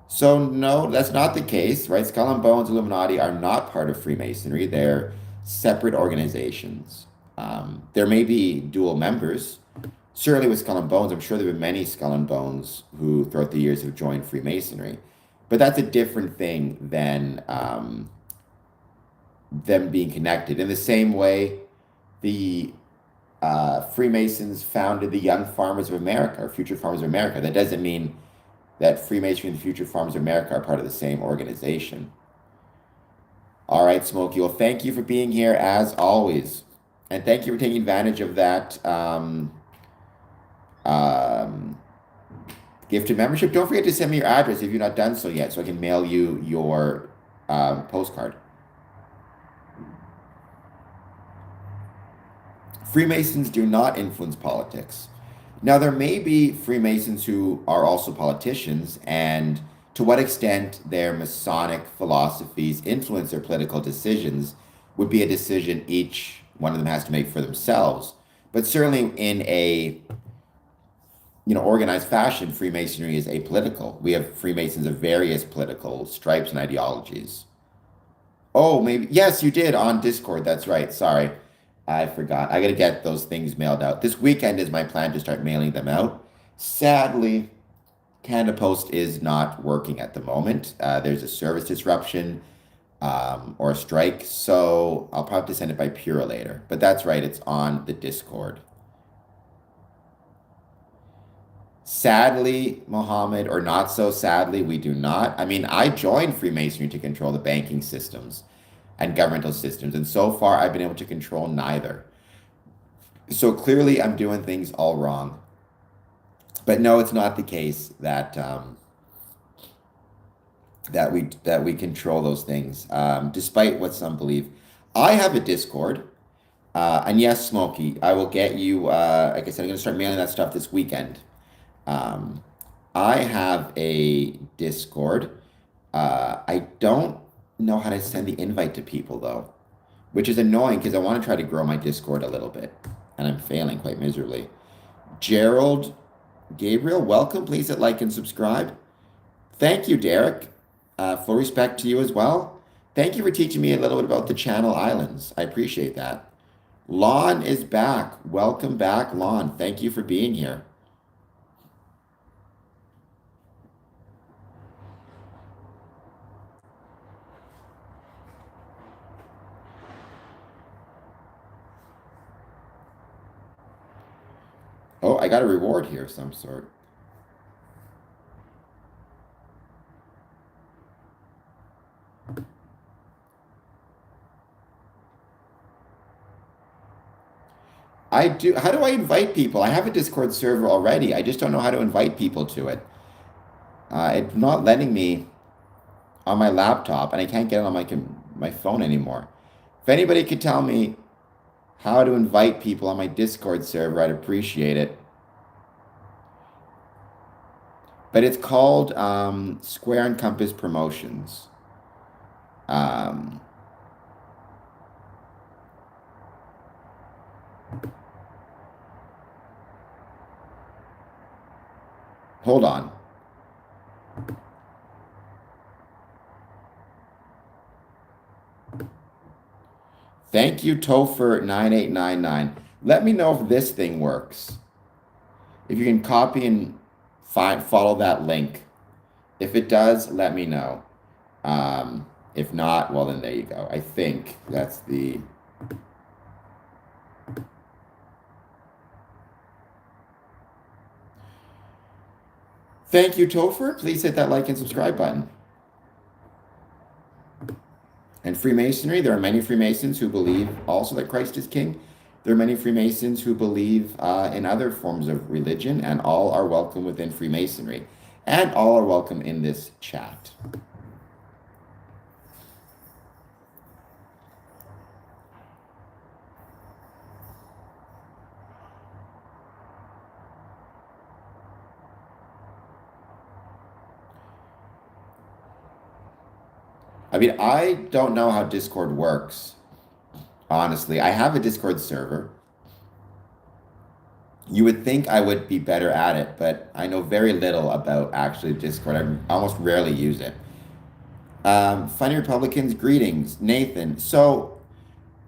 So no, that's not the case, right? Skull and Bones Illuminati are not part of Freemasonry. They're separate organizations. There may be dual members. Certainly with Skull and Bones, I'm sure there have been many Skull and Bones who throughout the years have joined Freemasonry. But that's a different thing than them being connected. In the same way, the Freemasons founded the Young Farmers of America or Future Farmers of America. That doesn't mean that Freemasonry and the Future Farmers of America are part of the same organization. All right, Smokey. Well, thank you for being here as always. And thank you for taking advantage of that um, gifted membership. Don't forget to send me your address if you've not done so yet so I can mail you your postcard. Freemasons do not influence politics. Now, there may be Freemasons who are also politicians, and to what extent their Masonic philosophies influence their political decisions would be a decision each one of them has to make for themselves. But certainly in a organized fashion, Freemasonry is apolitical. We have Freemasons of various political stripes and ideologies. Oh, maybe. Yes, you did on Discord. That's right. Sorry. I forgot. I got to get those things mailed out. This weekend is my plan to start mailing them out. Sadly, Canada Post is not working at the moment. There's a service disruption or a strike, so I'll probably have to send it by Pura later. But that's right, it's on the Discord. Sadly, Mohammed, or not so sadly, we do not. I mean, I joined Freemasonry to control the banking systems and governmental systems, and so far I've been able to control neither. So clearly I'm doing things all wrong. But no, it's not the case that we control those things, despite what some believe. I have a Discord, and yes, Smokey, I will get you. Like I said, I'm going to start mailing that stuff this weekend. Um, I have a Discord. I don't know how to send the invite to people though, which is annoying because I want to try to grow my Discord a little bit, and I'm failing quite miserably. Gerald, Gabriel, welcome. Please hit like and subscribe. Thank you, Derek. Full respect to you as well. Thank you for teaching me a little bit about the Channel Islands. I appreciate that. Lon is back. Welcome back, Lon. Thank you for being here. Oh, I got a reward here of some sort. I do. How do I invite people? I have a Discord server already. I just don't know how to invite people to it. It's not letting me on my laptop, and I can't get it on my phone anymore. If anybody could tell me How to invite people on my Discord server. I'd appreciate it. But it's called Square and Compass Promotions. Um, Hold on. Thank you, Topher9899. Let me know if this thing works. If you can copy and follow that link. If it does, let me know. If not, well, then there you go. I think that's the. Thank you, Topher. Please hit that like and subscribe button. And Freemasonry, there are many Freemasons who believe also that Christ is king. There are many Freemasons who believe in other forms of religion, and all are welcome within Freemasonry. And all are welcome in this chat. I mean, I don't know how Discord works, honestly. I have a Discord server. You would think I would be better at it, but I know very little about actually Discord. I almost rarely use it. Funny Republicans, greetings, Nathan. So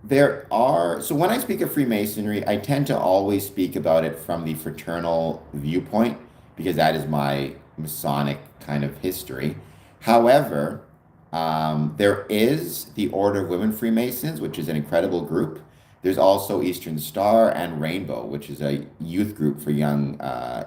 when I speak of Freemasonry, I tend to always speak about it from the fraternal viewpoint because that is my Masonic kind of history. However, there is the Order of Women Freemasons, which is an incredible group. There's also Eastern Star and Rainbow, which is a youth group for young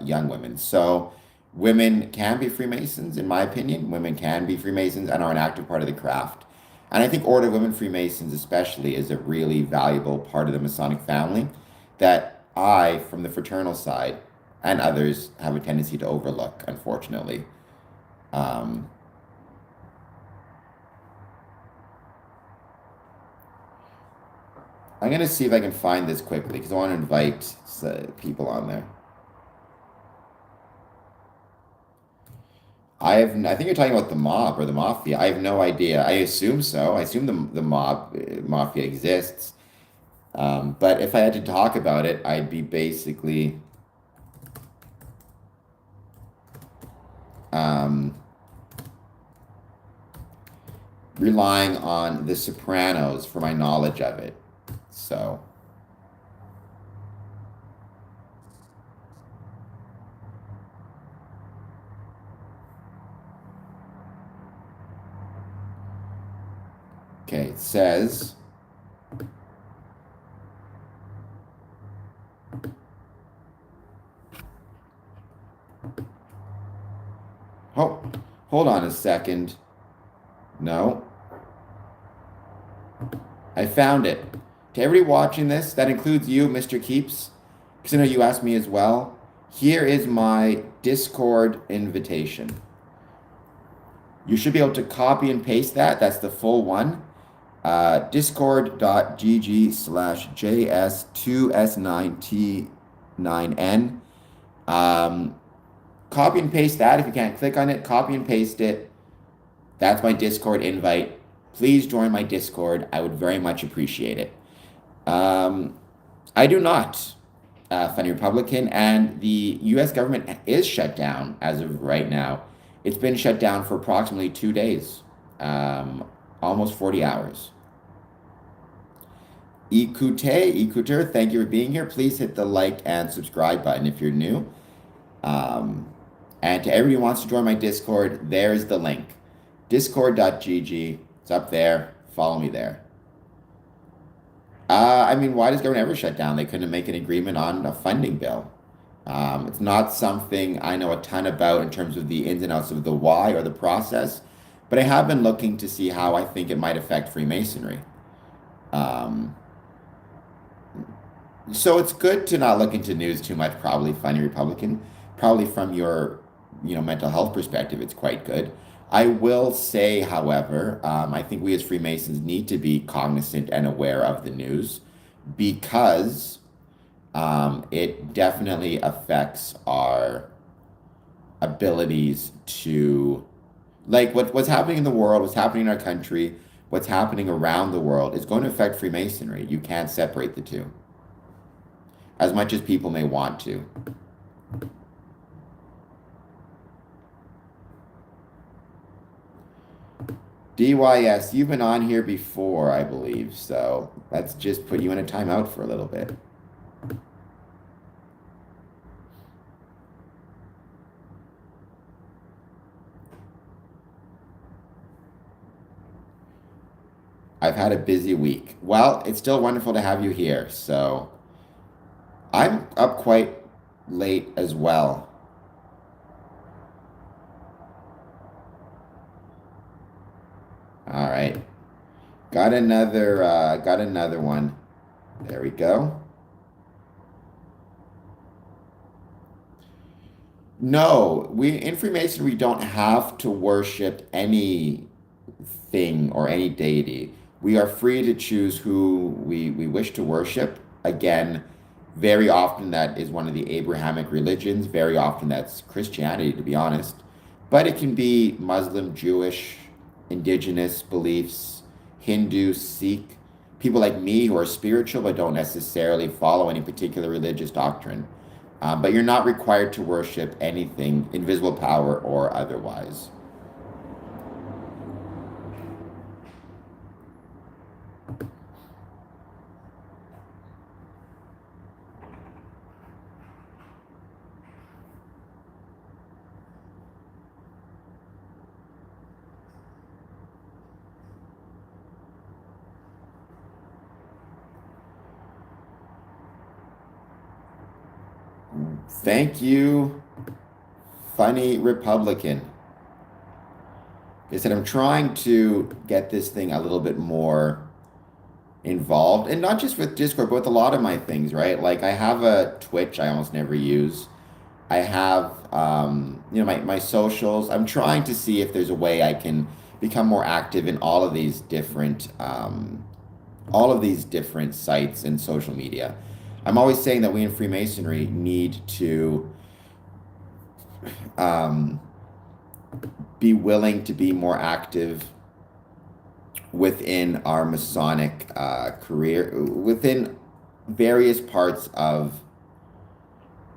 women. So women can be Freemasons, in my opinion. Women can be Freemasons and are an active part of the craft. And I think Order of Women Freemasons, especially, is a really valuable part of the Masonic family that I, from the fraternal side, and others have a tendency to overlook, unfortunately. Um, I'm gonna see if I can find this quickly because I want to invite people on there. I think you're talking about the mob or the mafia. I have no idea. I assume so. I assume the mob mafia exists. But if I had to talk about it, I'd be basically um, relying on The Sopranos for my knowledge of it. So, okay, it says, oh, hold on a second. No, I found it. To everybody watching this, that includes you, Mr. Keeps, because I know you asked me as well. Here is my Discord invitation. You should be able to copy and paste that. That's the full one. Discord.gg/JS2S9T9N. Copy and paste that. If you can't click on it, copy and paste it. That's my Discord invite. Please join my Discord. I would very much appreciate it. I do not, Funny Republican, and the US government is shut down as of right now. It's been shut down for approximately 2 days, almost 40 hours. Ikuter, thank you for being here. Please hit the like and subscribe button if you're new. And to everybody who wants to join my Discord, there's the link. Discord.gg. It's up there. Follow me there. I mean, why does government ever shut down? They couldn't make an agreement on a funding bill. It's not something I know a ton about in terms of the ins and outs of the why or the process, but I have been looking to see how I think it might affect Freemasonry. Um, so it's good to not look into news too much, probably, Funny Republican. Probably from your, mental health perspective, it's quite good. I will say, however, I think we as Freemasons need to be cognizant and aware of the news because it definitely affects our abilities to, like, what's happening in the world, what's happening in our country, what's happening around the world is going to affect Freemasonry. You can't separate the two as much as people may want to. DYS, you've been on here before, I believe, so let's just put you in a timeout for a little bit. I've had a busy week. Well, it's still wonderful to have you here. So I'm up quite late as well. All right. Got another one. There we go. No, we in Freemasonry we don't have to worship anything or any deity. We are free to choose who we wish to worship. Again, very often that is one of the Abrahamic religions. Very often that's Christianity, to be honest. But it can be Muslim, Jewish, indigenous beliefs, Hindu, Sikh, people like me who are spiritual but don't necessarily follow any particular religious doctrine. But you're not required to worship anything, invisible power or otherwise. Thank you, funny Republican. Like I said, I'm trying to get this thing a little bit more involved, and not just with Discord, but with a lot of my things, right? Like I have a Twitch I almost never use. I have, my socials. I'm trying to see if there's a way I can become more active in all of these different sites and social media. I'm always saying that we in Freemasonry need to um, be willing to be more active within our Masonic career, within various parts of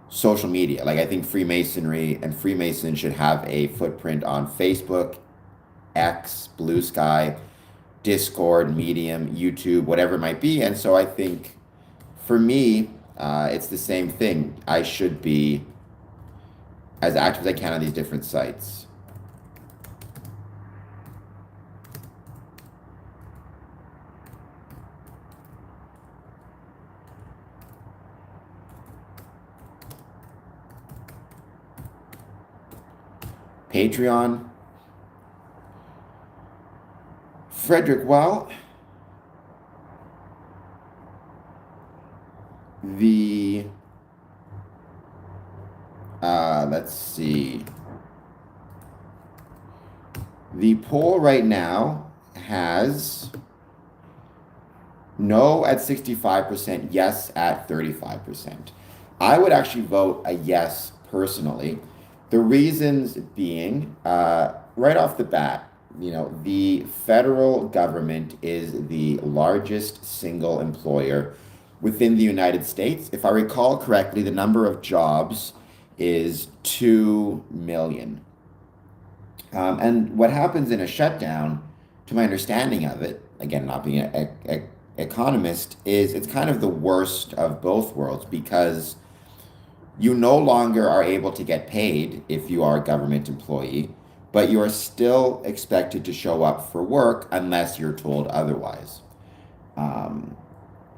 social media. Like I think Freemasonry and Freemasons should have a footprint on Facebook, X, Blue Sky, Discord, Medium, YouTube, whatever it might be. And so I think for me, it's the same thing. I should be as active as I can on these different sites. Patreon. Frederick, well, the let's see. The poll right now has no at 65%, yes at 35%. I would actually vote a yes personally. The reasons being, right off the bat, the federal government is the largest single employer within the United States. If I recall correctly, the number of jobs is 2 million. And what happens in a shutdown, to my understanding of it, again, not being an economist, is it's kind of the worst of both worlds because you no longer are able to get paid if you are a government employee, but you are still expected to show up for work unless you're told otherwise. Um,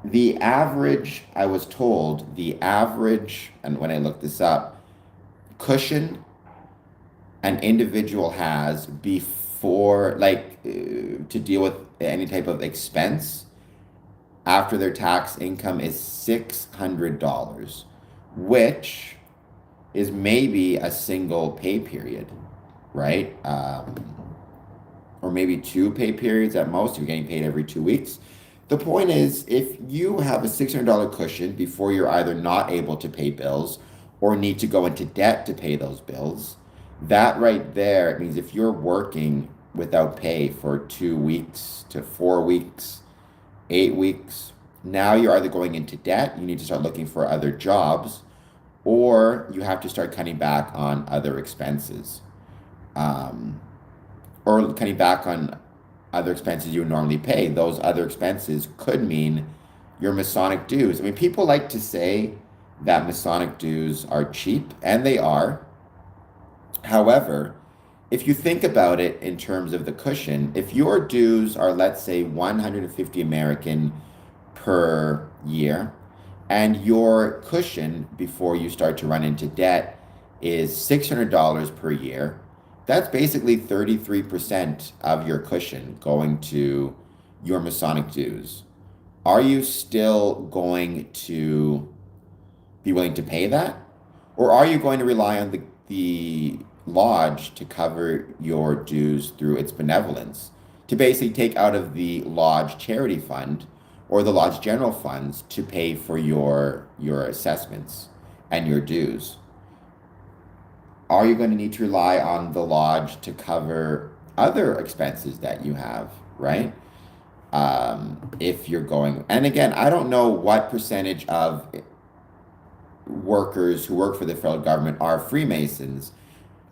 the average, I was told, the average, and when I looked this up, cushion an individual has before, to deal with any type of expense after their tax income is $600, which is maybe a single pay period, right? Or maybe two pay periods at most. You're getting paid every 2 weeks. The point is, if you have a $600 cushion before you're either not able to pay bills or need to go into debt to pay those bills, that right there means if you're working without pay for 2 weeks to 4 weeks, 8 weeks, now you're either going into debt, you need to start looking for other jobs, or you have to start cutting back on other expenses. Um, or cutting back on other expenses you would normally pay. Those other expenses could mean your Masonic dues. I mean, people like to say that Masonic dues are cheap, and they are. However, if you think about it in terms of the cushion, if your dues are, let's say, 150 American per year, and your cushion before you start to run into debt is $600 per year, that's basically 33% of your cushion going to your Masonic dues. Are you still going to be willing to pay that? Or are you going to rely on the lodge to cover your dues through its benevolence, to basically take out of the lodge charity fund or the lodge general funds to pay for your assessments and your dues? Are you going to need to rely on the lodge to cover other expenses that you have, right? If you're going, and again, I don't know what percentage of workers who work for the federal government are Freemasons.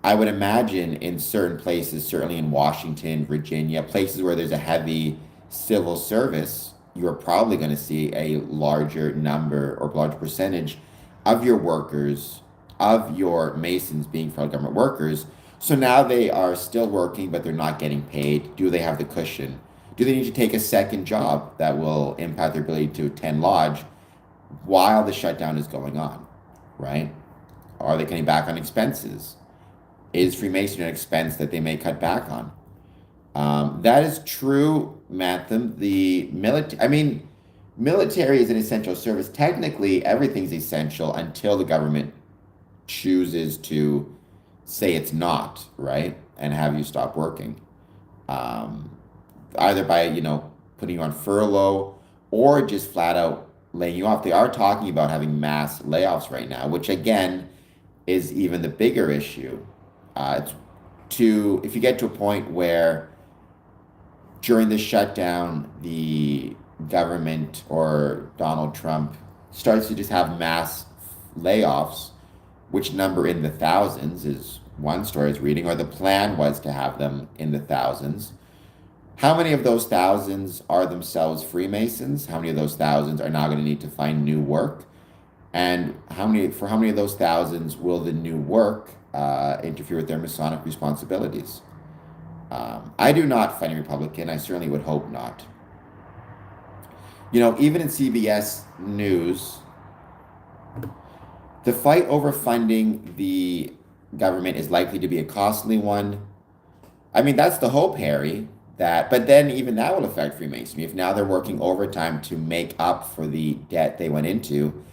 I would imagine in certain places, certainly in Washington, Virginia, places where there's a heavy civil service, you're probably going to see a larger number or larger percentage of your workers, of your Masons being federal government workers. So now they are still working, but they're not getting paid. Do they have the cushion? Do they need to take a second job that will impact their ability to attend lodge while the shutdown is going on, right? Are they cutting back on expenses? Is Freemasonry an expense that they may cut back on? That is true, Mathem. The military, I mean, military is an essential service. Technically, everything's essential until the government chooses to say it's not, right? And have you stop working. Um, Either by, putting you on furlough or just flat out laying you off. They are talking about having mass layoffs right now, which again is even the bigger issue. It's if you get to a point where during the shutdown, the government or Donald Trump starts to just have mass layoffs, which number in the thousands is one story I was reading, or the plan was to have them in the thousands. How many of those thousands are themselves Freemasons? How many of those thousands are now going to need to find new work? And for how many of those thousands will the new work interfere with their Masonic responsibilities? I do not fight a Republican. I certainly would hope not. Even in CBS News, the fight over funding the government is likely to be a costly one. I mean, that's the hope, Harry. But then even that will affect Freemasonry. If now they're working overtime to make up for the debt they went into,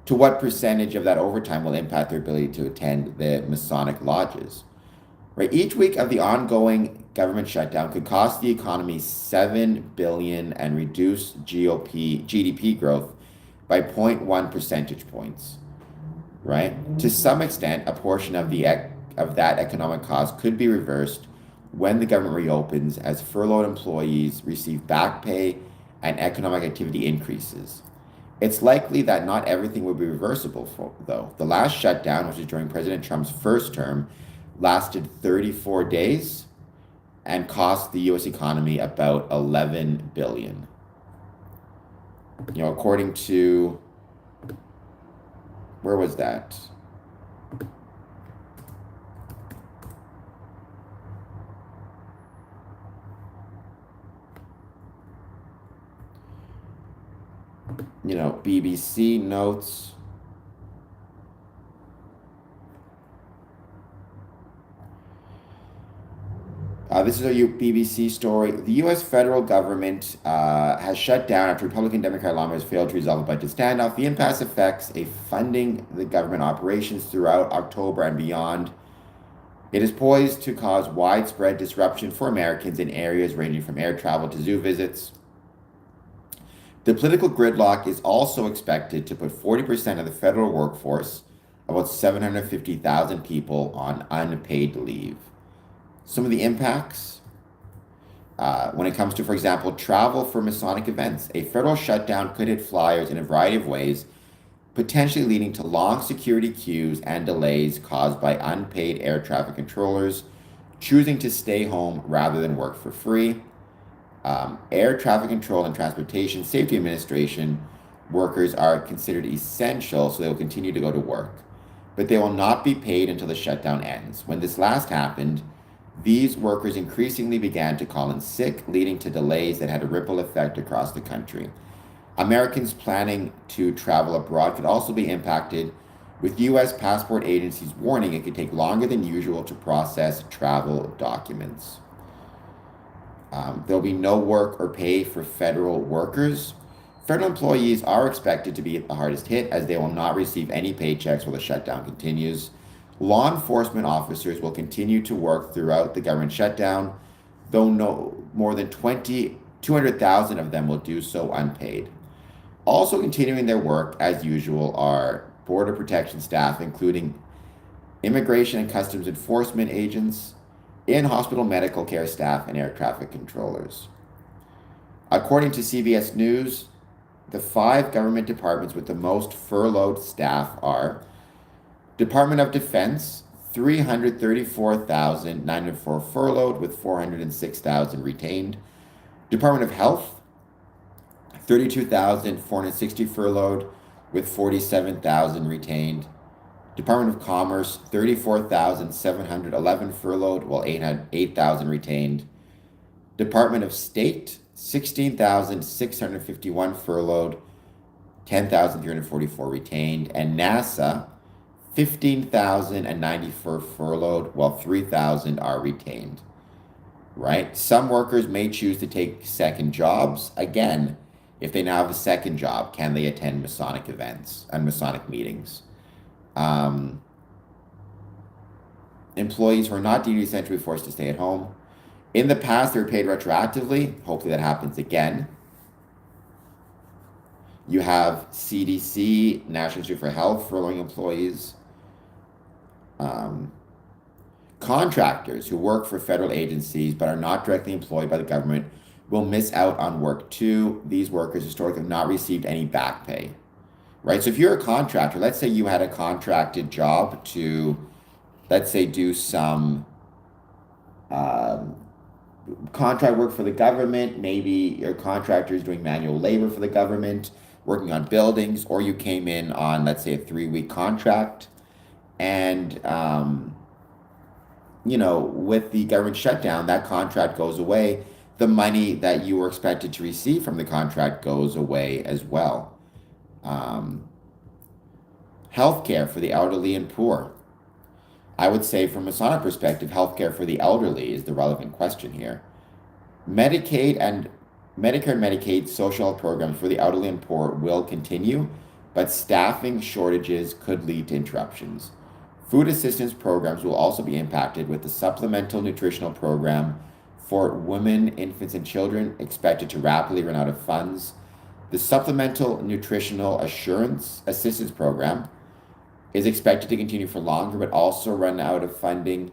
to what percentage of that overtime will impact their ability to attend the Masonic lodges? Right? Each week of the ongoing government shutdown could cost the economy $7 billion and reduce GDP growth by zero point 0.1 percentage points. Right? To some extent, a portion of that economic cost could be reversed when the government reopens, as furloughed employees receive back pay and economic activity increases. It's likely that not everything will be reversible, though. The last shutdown, which was during President Trump's first term, lasted 34 days and cost the U.S. economy about $11 billion. According to, where was that? BBC notes. This is a BBC story. The U.S. federal government has shut down after Republican Democrat lawmakers failed to resolve a budget standoff. The impasse affects funding the government operations throughout October and beyond. It is poised to cause widespread disruption for Americans in areas ranging from air travel to zoo visits. The political gridlock is also expected to put 40% of the federal workforce, about 750,000 people, on unpaid leave. Some of the impacts when it comes to, for example, travel for Masonic events, a federal shutdown could hit flyers in a variety of ways, potentially leading to long security queues and delays caused by unpaid air traffic controllers choosing to stay home rather than work for free. Air traffic control and transportation safety administration workers are considered essential, so they will continue to go to work. But they will not be paid until the shutdown ends. When this last happened, these workers increasingly began to call in sick, leading to delays that had a ripple effect across the country. Americans planning to travel abroad could also be impacted, with U.S. passport agencies warning it could take longer than usual to process travel documents. There'll be no work or pay for federal workers. Federal employees are expected to be the hardest hit as they will not receive any paychecks while the shutdown continues. Law enforcement officers will continue to work throughout the government shutdown, though no more than 200,000 of them will do so unpaid. Also continuing their work as usual are border protection staff, including immigration and customs enforcement agents, in-hospital medical care staff, and air traffic controllers. According to CBS News, the 5 government departments with the most furloughed staff are Department of Defense, 334,904 furloughed with 406,000 retained. Department of Health, 32,460 furloughed with 47,000 retained. Department of Commerce, 34,711 furloughed while 8,000 retained. Department of State, 16,651 furloughed, 10,344 retained. And NASA, 15,094 furloughed while 3,000 are retained. Right? Some workers may choose to take second jobs. Again, if they now have a second job, can they attend Masonic events and Masonic meetings? Employees who are not deemed essential will be forced to stay at home. In the past, they were paid retroactively. Hopefully that happens again. You have CDC, National Institute for Health, furloughing employees. Contractors who work for federal agencies but are not directly employed by the government will miss out on work too. These workers historically have not received any back pay. Right? So if you're a contractor, let's say you had a contracted job to, let's say, do some contract work for the government. Maybe your contractor is doing manual labor for the government, working on buildings, or you came in on, let's say, a 3-week contract. And, with the government shutdown, that contract goes away. The money that you were expected to receive from the contract goes away as well. Healthcare for the elderly and poor. I would say from a Masonic perspective, healthcare for the elderly is the relevant question here. Medicare and Medicaid social health programs for the elderly and poor will continue, but staffing shortages could lead to interruptions. Food assistance programs will also be impacted, with the supplemental nutritional program for women, infants, and children expected to rapidly run out of funds. The Supplemental Nutritional Assistance Program is expected to continue for longer, but also run out of funding.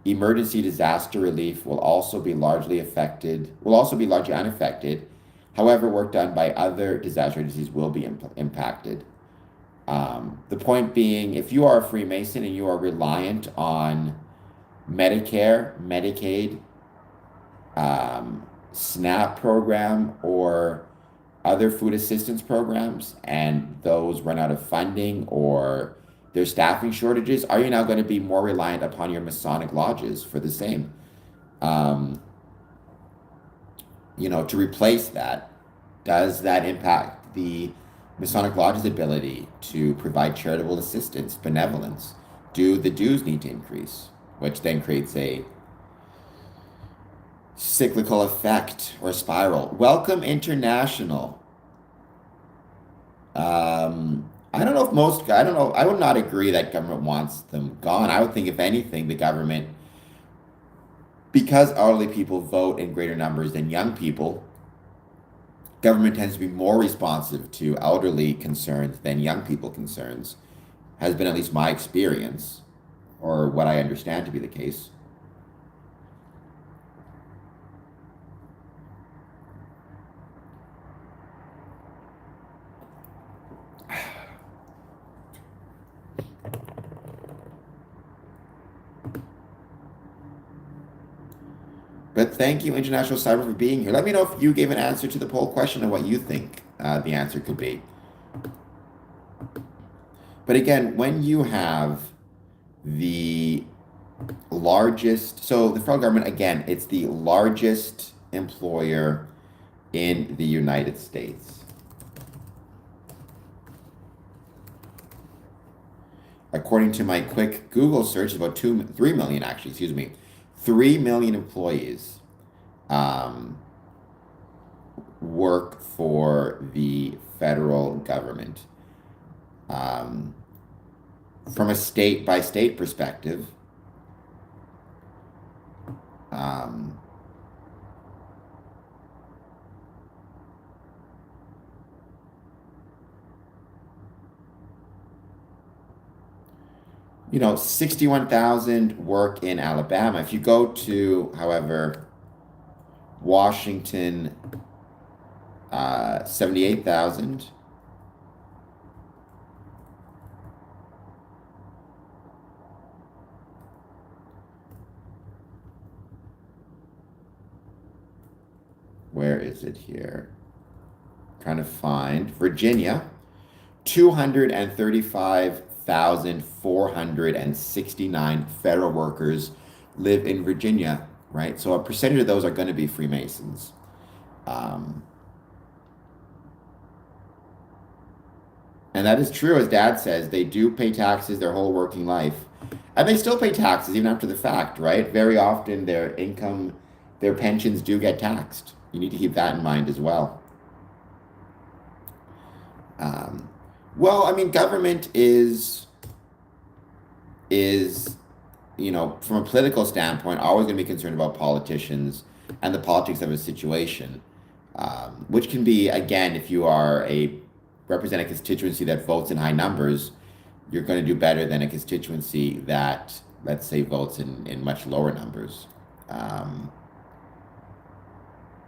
Emergency disaster relief will also be largely unaffected. However, work done by other disaster agencies will be impacted. The point being, if you are a Freemason and you are reliant on Medicare, Medicaid, SNAP program, or other food assistance programs, and those run out of funding or there's staffing shortages, are you now going to be more reliant upon your Masonic lodges for the same? To replace that, does that impact the Masonic lodge's ability to provide charitable assistance, benevolence? Do the dues need to increase, which then creates a cyclical effect or spiral? Welcome International. I don't know. I would not agree that government wants them gone. I would think, if anything, the government, because elderly people vote in greater numbers than young people, government tends to be more responsive to elderly concerns than young people concerns, has been at least my experience, or what I understand to be the case. But thank you, International Cyber, for being here. Let me know if you gave an answer to the poll question and what you think the answer could be. But again, when you have the largest, so the federal government, again, it's the largest employer in the United States. According to my quick Google search, about 3 million actually, excuse me, 3 million employees work for the federal government. From a state by state perspective, you know, 61,000 work in Alabama. If you go to, however, Washington, 78,000. Where is it here? Trying to find Virginia, 235,469 federal workers live in Virginia, right? So a percentage of those are going to be Freemasons. And that is true, as Dad says, they do pay taxes their whole working life. And they still pay taxes even after the fact, right? Very often their income, their pensions do get taxed. You need to keep that in mind as well. Well, I mean, government is, you know, from a political standpoint, always going to be concerned about politicians and the politics of a situation, which can be, again, if you are represent a constituency that votes in high numbers, you're going to do better than a constituency that, let's say, votes in much lower numbers.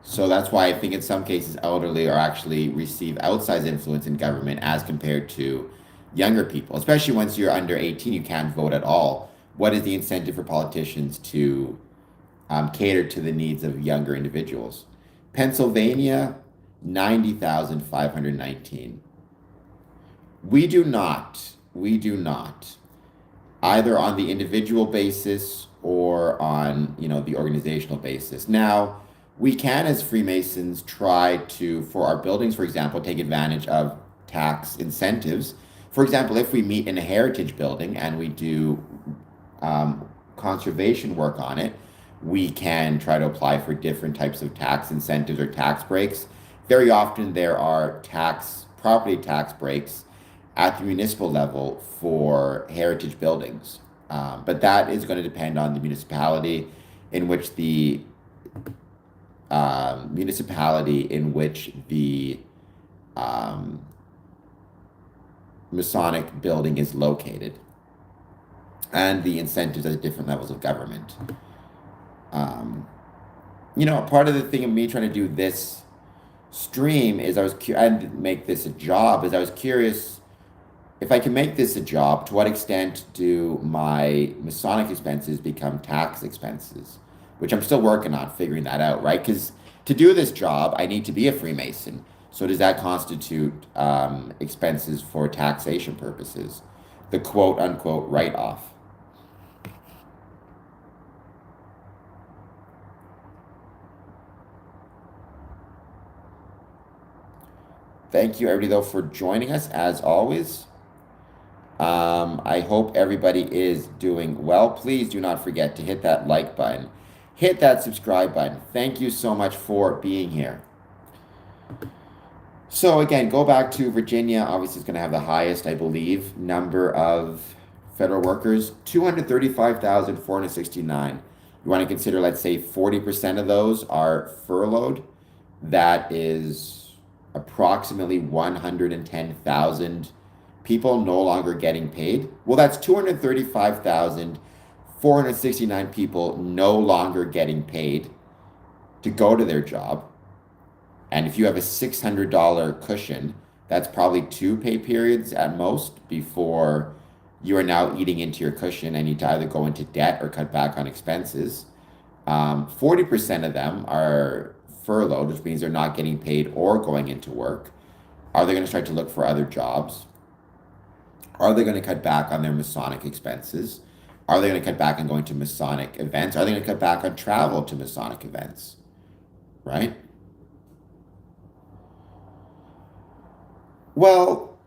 So that's why I think in some cases elderly are actually receive outsized influence in government as compared to younger people, especially once you're under 18, you can't vote at all. What is the incentive for politicians to cater to the needs of younger individuals? Pennsylvania, 90,519. We do not, either on the individual basis or on, you know, the organizational basis. Now, we can, as Freemasons, try to, for our buildings, for example, take advantage of tax incentives. For example, if we meet in a heritage building and we do conservation work on it, we can try to apply for different types of tax incentives or tax breaks. Very often there are property tax breaks at the municipal level for heritage buildings. But that is going to depend on the municipality in which the Masonic building is located, and the incentives at different levels of government. You know, part of the thing of me trying to do this stream is I didn't make this a job, is I was curious if I can make this a job, to what extent do my Masonic expenses become tax expenses? Which I'm still working on figuring that out, right? Because to do this job, I need to be a Freemason. So does that constitute expenses for taxation purposes? The quote unquote write-off. Thank you, everybody, though, for joining us, as always. I hope everybody is doing well. Please do not forget to hit that like button. Hit that subscribe button. Thank you so much for being here. So again, go back to Virginia. Obviously, it's going to have the highest, I believe, number of federal workers, 235,469. You want to consider, let's say, 40% of those are furloughed. That is approximately 110,000 people no longer getting paid. Well, that's 235,469 people no longer getting paid to go to their job. And if you have a $600 cushion, that's probably two pay periods at most before you are now eating into your cushion and need to either go into debt or cut back on expenses. 40% of them are furloughed, which means they're not getting paid or going into work. Are they going to start to look for other jobs? Are they going to cut back on their Masonic expenses? Are they going to cut back on going to Masonic events? Are they going to cut back on travel to Masonic events? Right? Well,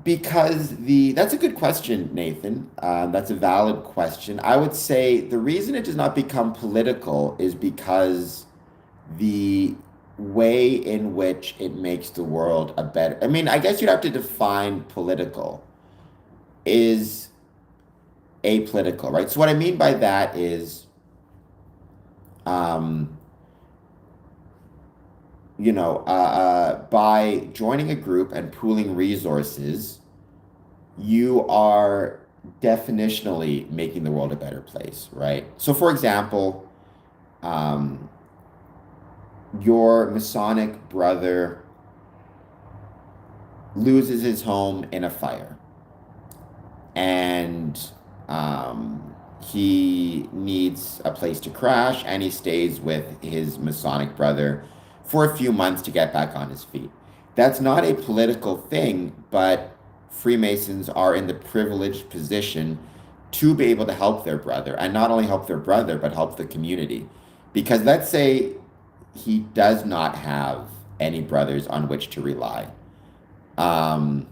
because that's a good question, Nathan. That's a valid question. I would say the reason it does not become political is because the way in which it makes the world a better. I mean, I guess you'd have to define political. Is apolitical, right? So what I mean by that is, um, by joining a group and pooling resources, you are definitionally making the world a better place, right? So, for example, um, your Masonic brother loses his home in a fire, and he needs a place to crash, and he stays with his Masonic brother for a few months to get back on his feet. That's not a political thing, but Freemasons are in the privileged position to be able to help their brother, and not only help their brother, but help the community. Because let's say he does not have any brothers on which to rely. Um,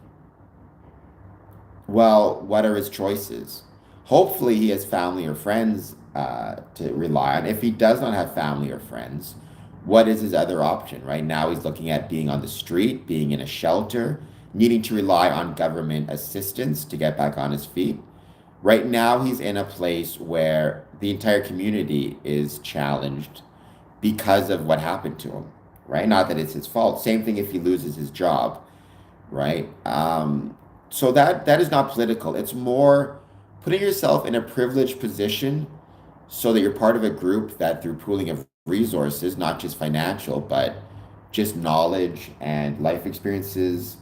well, what are his choices? Hopefully, he has family or friends to rely on. If he does not have family or friends, what is his other option? Right now, he's looking at being on the street, being in a shelter, needing to rely on government assistance to get back on his feet. Right now, he's in a place where the entire community is challenged because of what happened to him, right? Not that it's his fault. Same thing if he loses his job, right? So that is not political. It's more putting yourself in a privileged position so that you're part of a group that through pooling of resources, not just financial, but just knowledge and life experiences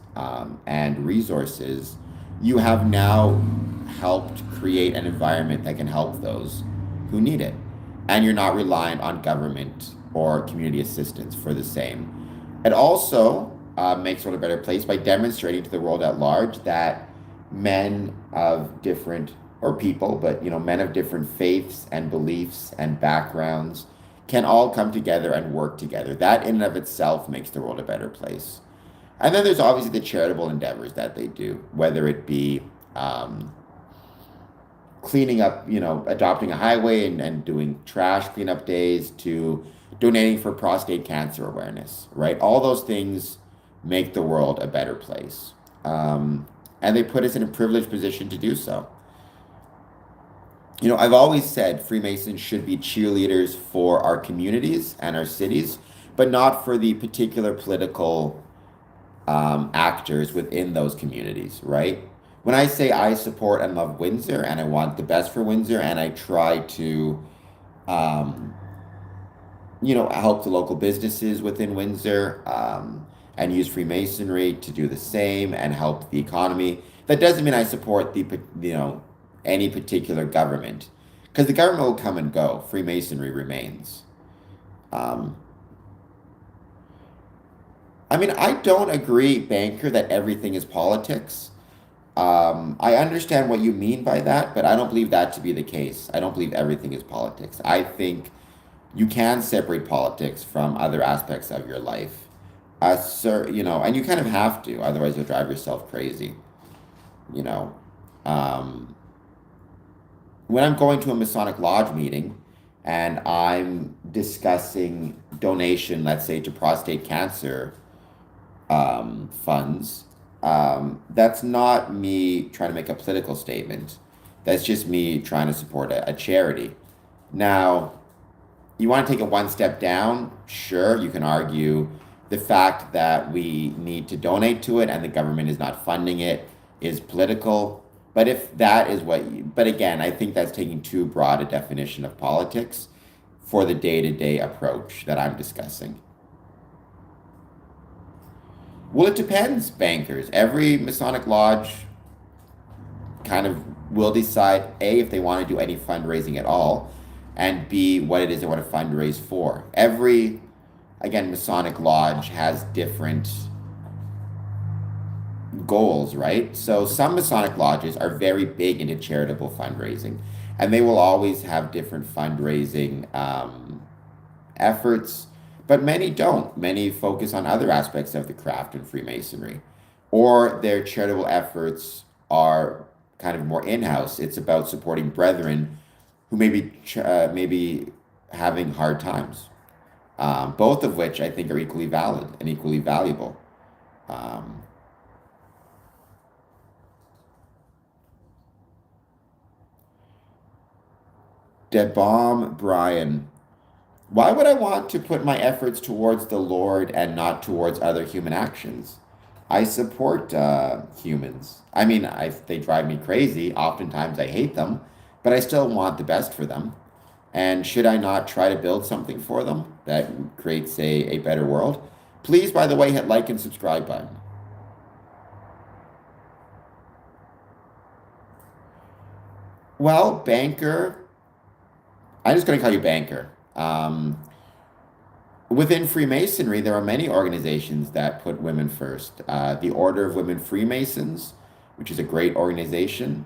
and resources, you have now helped create an environment that can help those who need it. And you're not reliant on government or community assistance for the same. It also makes the world a better place by demonstrating to the world at large that men of different, or people, but men of different faiths and beliefs and backgrounds can all come together and work together. That in and of itself makes the world a better place. And then there's obviously the charitable endeavors that they do, whether it be cleaning up, adopting a highway and doing trash cleanup days to donating for prostate cancer awareness, right? All those things make the world a better place. And they put us in a privileged position to do so. I've always said Freemasons should be cheerleaders for our communities and our cities, but not for the particular political actors within those communities, right? When I say I support and love Windsor and I want the best for Windsor and I try to, um, help the local businesses within Windsor and use Freemasonry to do the same and help the economy, that doesn't mean I support any particular government, because the government will come and go. Freemasonry remains. Um, I mean, I don't agree, Banker, that everything is politics. I understand what you mean by that, but I don't believe that to be the case. I don't believe everything is politics. I think you can separate politics from other aspects of your life. And you kind of have to, otherwise you'll drive yourself crazy. You know, um, when I'm going to a Masonic Lodge meeting and I'm discussing donation, let's say, to prostate cancer funds, that's not me trying to make a political statement. That's just me trying to support a charity. Now, You want to take it one step down? Sure, you can argue the fact that we need to donate to it and the government is not funding it is political. But if that is what you, but again, I think that's taking too broad a definition of politics for the day-to-day approach that I'm discussing. Well, it depends, bankers. Every Masonic lodge kind of will decide A, if they want to do any fundraising at all, and B, what it is they want to fundraise for. Every, again, Masonic lodge has different goals, right? So some Masonic lodges are very big into charitable fundraising, and they will always have different fundraising efforts, but many don't. Many focus on other aspects of the craft and Freemasonry, or their charitable efforts are kind of more in-house. It's about supporting brethren who maybe having hard times. Both of which I think are equally valid and equally valuable. Um, Debom Brian, why would I want to put my efforts towards the Lord and not towards other human actions? I support humans. I mean, they drive me crazy. Oftentimes I hate them, but I still want the best for them. And should I not try to build something for them that creates a better world? Please, by the way, hit like and subscribe button. Well, banker, I'm just going to call you banker. Within Freemasonry, there are many organizations that put women first. The Order of Women Freemasons, which is a great organization,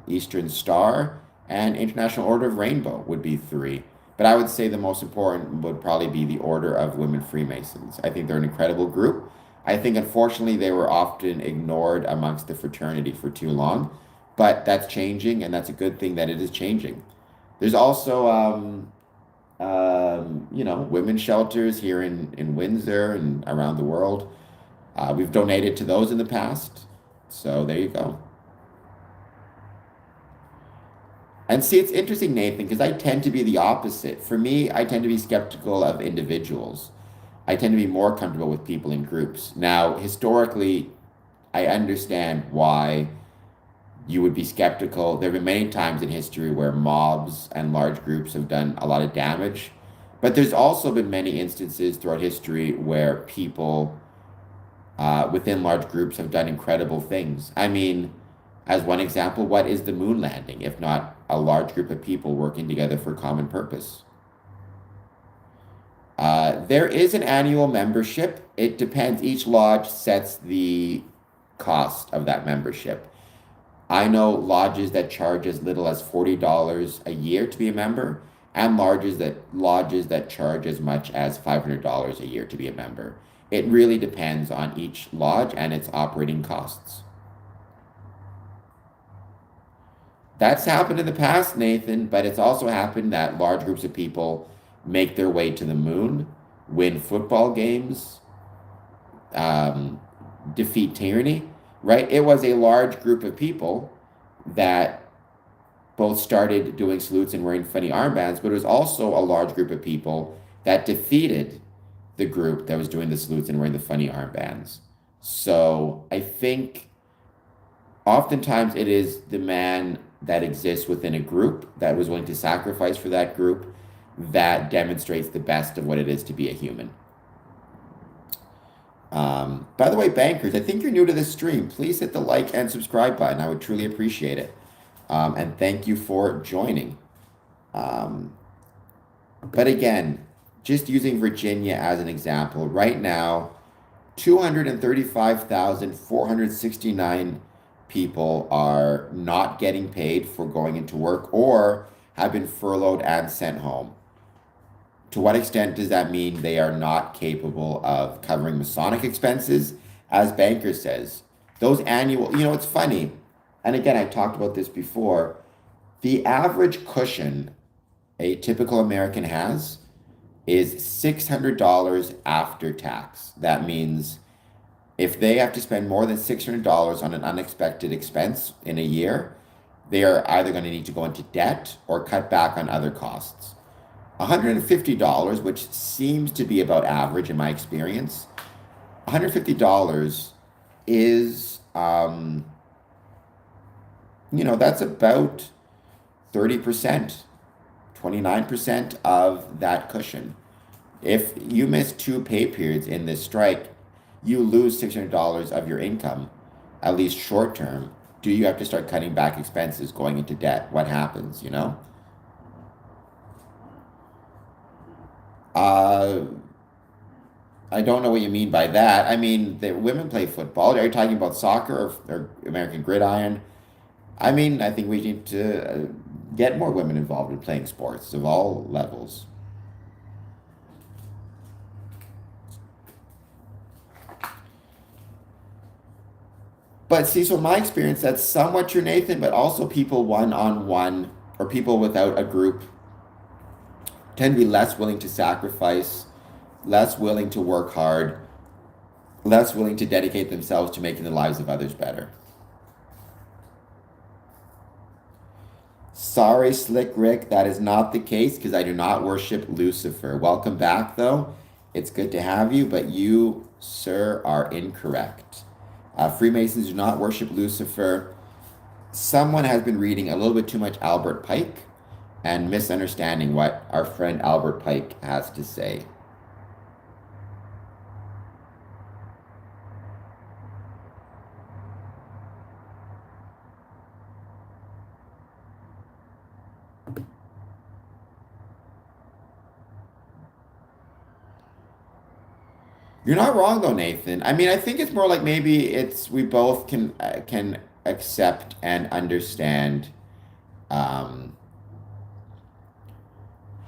Eastern Star, and International Order of Rainbow would be three. But I would say the most important would probably be the Order of Women Freemasons. I think they're an incredible group. I think, unfortunately, they were often ignored amongst the fraternity for too long, but that's changing, and that's a good thing that it is changing. There's also women's shelters here in Windsor and around the world. We've donated to those in the past. So there you go. And see, it's interesting, Nathan, because I tend to be the opposite. For me, I tend to be skeptical of individuals. I tend to be more comfortable with people in groups. Now, historically, I understand why you would be skeptical. There have been many times in history where mobs and large groups have done a lot of damage. But there's also been many instances throughout history where people within large groups have done incredible things. I mean, as one example, what is the moon landing if not a large group of people working together for a common purpose? There is an annual membership. It depends. Each lodge sets the cost of that membership. I know lodges that charge as little as $40 a year to be a member, and lodges that charge as much as $500 a year to be a member. It really depends on each lodge and its operating costs. That's happened in the past, Nathan, but it's also happened that large groups of people make their way to the moon, win football games, um, defeat tyranny, right? It was a large group of people that both started doing salutes and wearing funny armbands, but it was also a large group of people that defeated the group that was doing the salutes and wearing the funny armbands. So I think oftentimes it is the man that exists within a group that was willing to sacrifice for that group that demonstrates the best of what it is to be a human. By the way, bankers, I think you're new to this stream. Please hit the like and subscribe button. I would truly appreciate it. And thank you for joining. Um, but again, just using Virginia as an example, right now, 235,469 people are not getting paid for going into work or have been furloughed and sent home. To what extent does that mean they are not capable of covering Masonic expenses? As Banker says, those annual, it's funny. And again, I talked about this before. The average cushion a typical American has is $600 after tax. That means if they have to spend more than $600 on an unexpected expense in a year, they are either going to need to go into debt or cut back on other costs. $150, which seems to be about average in my experience, $150 is, that's about 30%, 29% of that cushion. If you miss two pay periods in this strike, you lose $600 of your income, at least short term. Do you have to start cutting back expenses, going into debt? What happens? Uh, I don't know what you mean by that. I mean, the women play football. Are you talking about soccer or American Gridiron? I mean, I think we need to get more women involved in playing sports of all levels. But see, so in my experience, that's somewhat true, Nathan, but also people one on one or people without a group tend to be less willing to sacrifice, less willing to work hard, less willing to dedicate themselves to making the lives of others better. Sorry, Slick Rick, that is not the case because I do not worship Lucifer. Welcome back, though. It's good to have you, but you, sir, are incorrect. Freemasons do not worship Lucifer. Someone has been reading a little bit too much Albert Pike and misunderstanding what our friend Albert Pike has to say. You're not wrong though, Nathan. I mean, I think it's more like maybe it's we both can accept and understand um,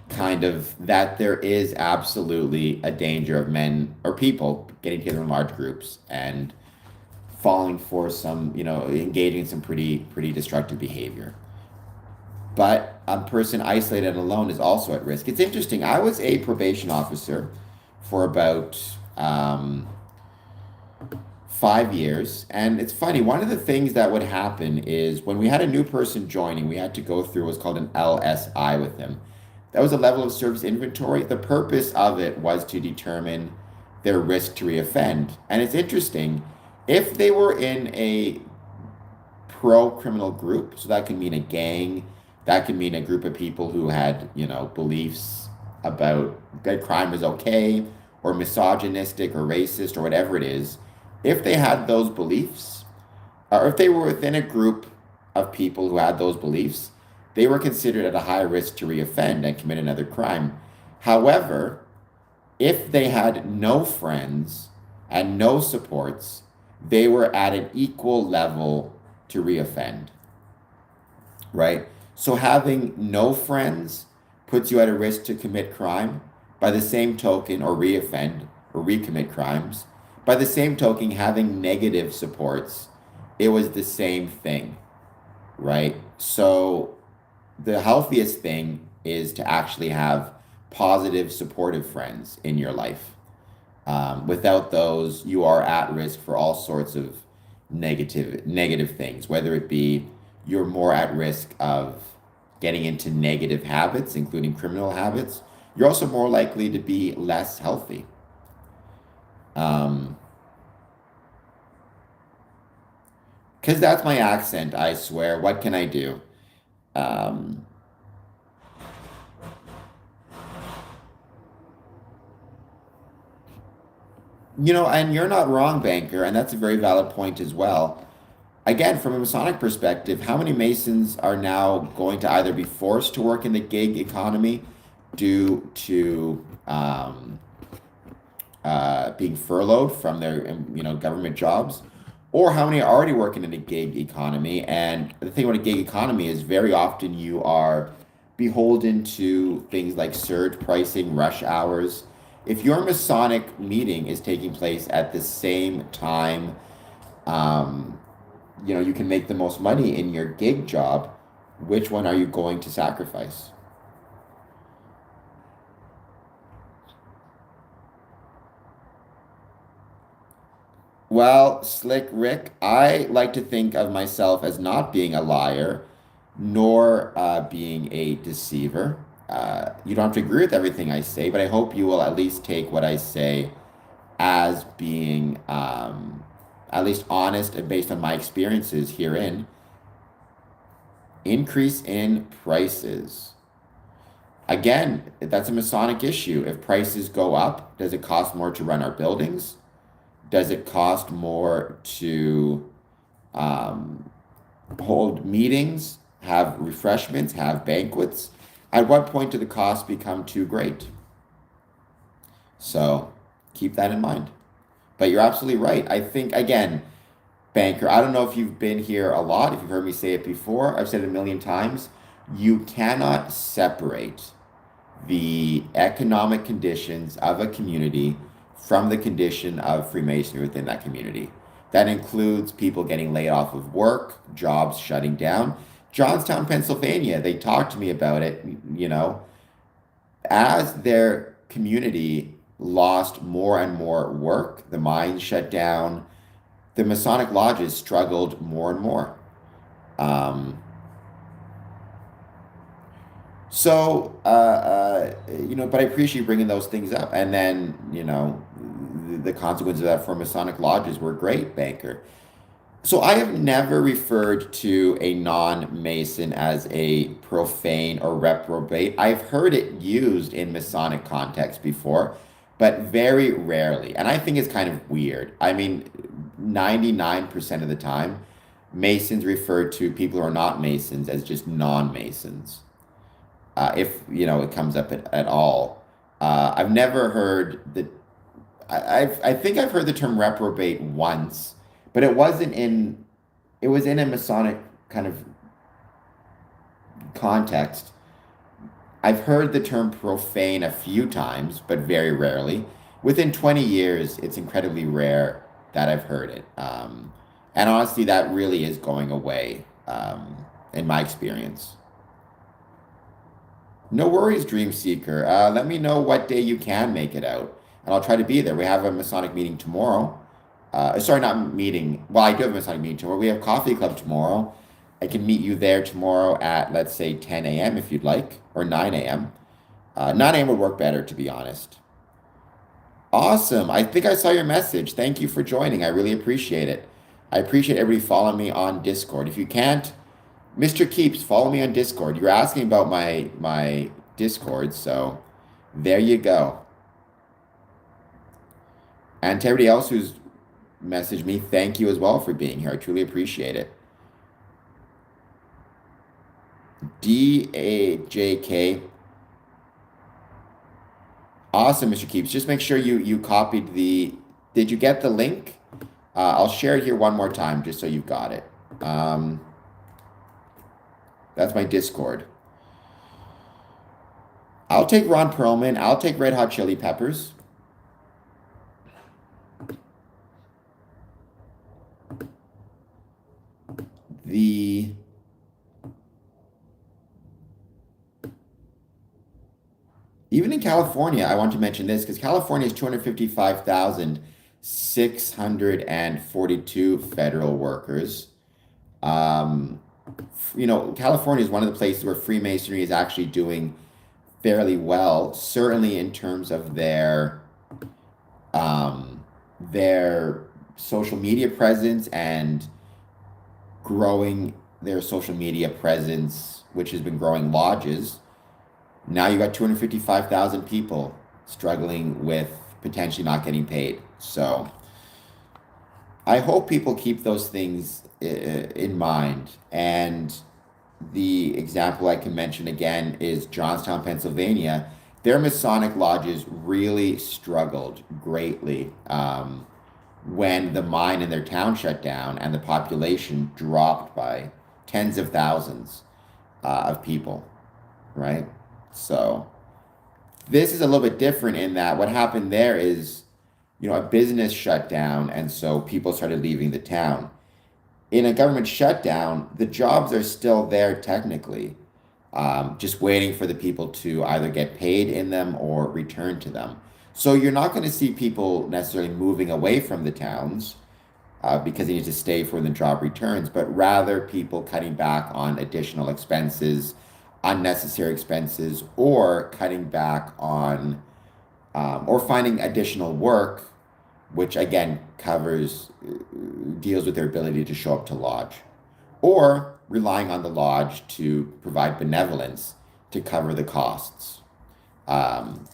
kind of that there is absolutely a danger of men or people getting together in large groups and falling for engaging in some pretty destructive behavior. But a person isolated and alone is also at risk. It's interesting. I was a probation officer for about 5 years. And it's funny, one of the things that would happen is when we had a new person joining, we had to go through what's called an LSI with them. That was a level of service inventory. The purpose of it was to determine their risk to reoffend. And it's interesting, if they were in a pro criminal group, so that can mean a gang, that can mean a group of people who had, beliefs about that crime was okay, or misogynistic or racist or whatever it is, if they had those beliefs, or if they were within a group of people who had those beliefs, they were considered at a high risk to reoffend and commit another crime. However, if they had no friends and no supports, they were at an equal level to reoffend, right? So having no friends puts you at a risk to commit crime by the same token, or reoffend or recommit crimes. By the same token, having negative supports, it was the same thing, right? So the healthiest thing is to actually have positive, supportive friends in your life. Without those, you are at risk for all sorts of negative things, whether it be you're more at risk of getting into negative habits, including criminal habits. You're also more likely to be less healthy. Um, because that's my accent, I swear. What can I do? Um, and you're not wrong, banker, and that's a very valid point as well. Again, from a Masonic perspective, how many Masons are now going to either be forced to work in the gig economy due to being furloughed from their government jobs, or how many are already working in a gig economy? And the thing about a gig economy is very often you are beholden to things like surge pricing, rush hours. If your Masonic meeting is taking place at the same time, um, you can make the most money in your gig job. Which one are you going to sacrifice? Well, Slick Rick, I like to think of myself as not being a liar, nor being a deceiver. You don't have to agree with everything I say, but I hope you will at least take what I say as being at least honest and based on my experiences herein. Increase in prices. Again, that's a Masonic issue. If prices go up, does it cost more to run our buildings? Does it cost more to um, hold meetings, have refreshments, have banquets? At what point do the costs become too great? So keep that in mind. But you're absolutely right. I think, again, banker, I don't know if you've been here a lot, if you've heard me say it before, I've said it a million times. You cannot separate the economic conditions of a community from the condition of Freemasonry within that community. That includes people getting laid off of work, jobs shutting down. Johnstown, Pennsylvania, they talked to me about it, you know, as their community lost more and more work, the mines shut down, the Masonic lodges struggled more and more. Um, but I appreciate you bringing those things up. And then, the consequences of that for Masonic lodges were great, banker. So I have never referred to a non-Mason as a profane or reprobate. I've heard it used in Masonic context before, but very rarely. And I think it's kind of weird. I mean, 99% of the time, Masons refer to people who are not Masons as just non-Masons, if it comes up at all. I've never heard the. I think I've heard the term reprobate once, but it wasn't in. It was in a Masonic kind of context. I've heard the term profane a few times, but very rarely. Within 20 years, it's incredibly rare that I've heard it. And honestly, that really is going away, in my experience. No worries, Dream Seeker. Let me know what day you can make it out, and I'll try to be there. We have a Masonic meeting tomorrow. Sorry, not meeting. Well, I do have a Masonic meeting tomorrow. We have coffee club tomorrow. I can meet you there tomorrow at, let's say, 10 a.m. if you'd like, or 9 a.m. 9 a.m. would work better, to be honest. Awesome. I think I saw your message. Thank you for joining. I really appreciate it. I appreciate everybody following me on Discord. If you can't, Mr. Keeps, follow me on Discord. You're asking about my Discord, so there you go. And to everybody else who's messaged me, thank you as well for being here. I truly appreciate it. DAJK. Awesome, Mr. Keeps. Just make sure you copied the. Did you get the link? I'll share it here one more time just so you've got it. That's my Discord. I'll take Ron Perlman. I'll take Red Hot Chili Peppers. Even in California, I want to mention this because California is 255,642 federal workers. California is one of the places where Freemasonry is actually doing fairly well, certainly in terms of their social media presence and growing their social media presence, which has been growing lodges. Now you got 255,000 people struggling with potentially not getting paid. So I hope people keep those things in mind. And the example I can mention again is Johnstown, Pennsylvania. Their Masonic lodges really struggled greatly when the mine in their town shut down and the population dropped by tens of thousands of people, right? So this is a little bit different in that what happened there is, a business shut down, and so people started leaving the town. In a government shutdown, the jobs are still there technically, just waiting for the people to either get paid in them or return to them. So you're not going to see people necessarily moving away from the towns because they need to stay for when the job returns, but rather people cutting back on additional expenses, unnecessary expenses or cutting back on or finding additional work, which again deals with their ability to show up to lodge, or relying on the lodge to provide benevolence to cover the costs, um,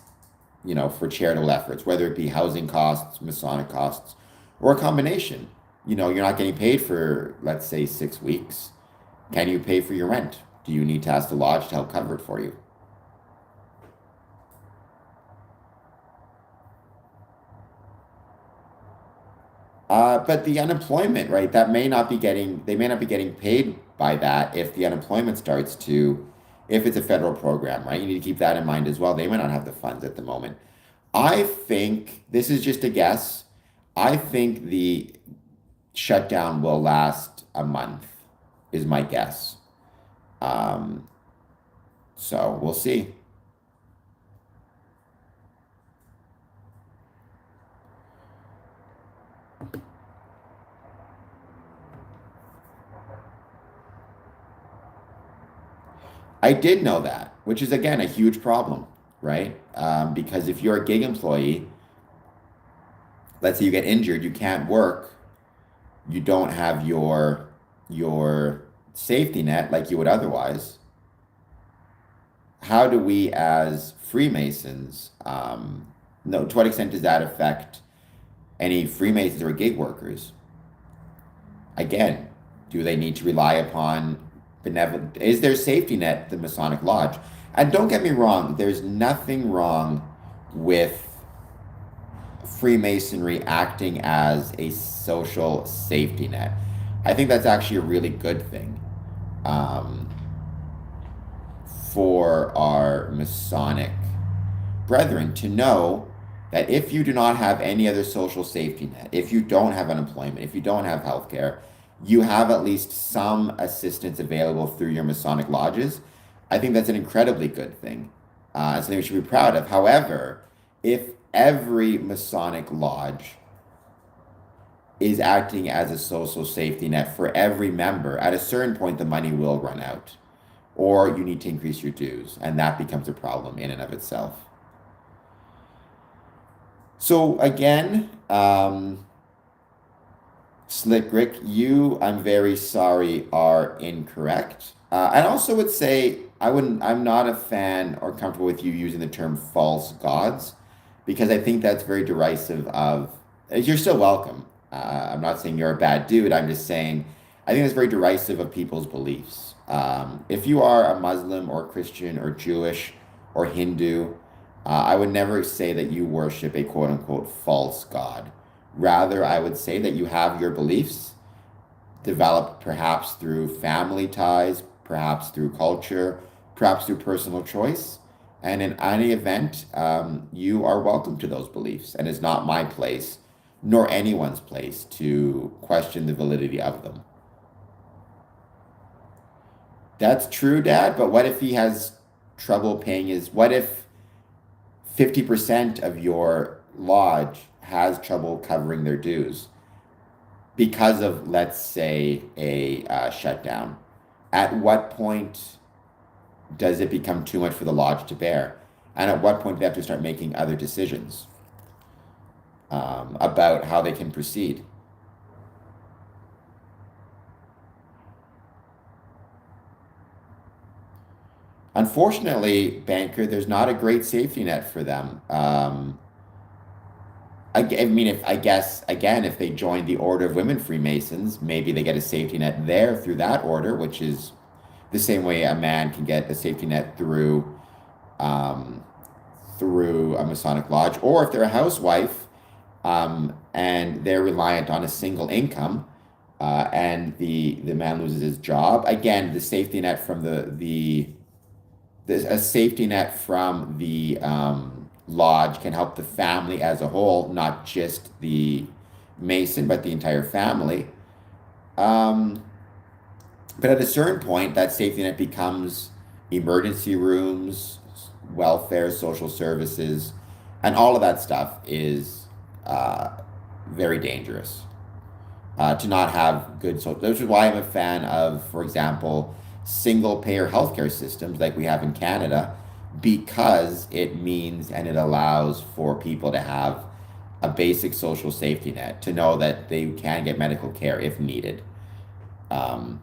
for charitable efforts, whether it be housing costs, Masonic costs, or a combination. You're not getting paid for, let's say, 6 weeks. Can you pay for your rent? Do you need to ask the lodge to help cover it for you? But the unemployment, right? They may not be getting paid by that if the unemployment if it's a federal program, right? You need to keep that in mind as well. They might not have the funds at the moment. I think this is just a guess. I think the shutdown will last a month, is my guess. Um, so we'll see. I did know that, which is again a huge problem, right? Because if you're a gig employee, let's say you get injured, you can't work, you don't have your safety net like you would otherwise. How do we as Freemasons, no, to what extent does that affect any Freemasons or gig workers? Again, do they need to rely upon benevolent? Is there safety net the Masonic Lodge? And don't get me wrong, there's nothing wrong with Freemasonry acting as a social safety net. I think that's actually a really good thing um, for our Masonic brethren to know that if you do not have any other social safety net, if you don't have unemployment, if you don't have health care, you have at least some assistance available through your Masonic lodges. I think that's an incredibly good thing. Something we should be proud of. However, if every Masonic lodge is acting as a social safety net for every member, at a certain point the money will run out, or you need to increase your dues, and that becomes a problem in and of itself. So again, Slick Rick, I'm very sorry, are incorrect. I also would say I'm not a fan or comfortable with you using the term false gods because I think that's very derisive of, you're still welcome. I'm not saying you're a bad dude. I'm just saying I think it's very derisive of people's beliefs. If you are a Muslim or Christian or Jewish or Hindu, I would never say that you worship a quote unquote false god. Rather, I would say that you have your beliefs developed perhaps through family ties, perhaps through culture, perhaps through personal choice. And in any event, you are welcome to those beliefs. And it's not my place, nor anyone's place, to question the validity of them. That's true, Dad, but what if he has trouble paying what if 50% of your lodge has trouble covering their dues because of, let's say, a shutdown? At what point does it become too much for the lodge to bear? And at what point do they have to start making other decisions about how they can proceed? Unfortunately, banker, there's not a great safety net for them. I mean, if I guess again, if they join the Order of Women Freemasons, maybe they get a safety net there through that order, which is the same way a man can get a safety net um, through a Masonic lodge, or if they're a housewife and they're reliant on a single income, and the man loses his job. Again, the safety net from a safety net from the lodge can help the family as a whole, not just the Mason, but the entire family. Um, but at a certain point, that safety net becomes emergency rooms, welfare, social services, and all of that stuff is very dangerous. To not have good social, which is why I'm a fan of, for example, single payer healthcare systems like we have in Canada because it means and it allows for people to have a basic social safety net to know that they can get medical care if needed. Um,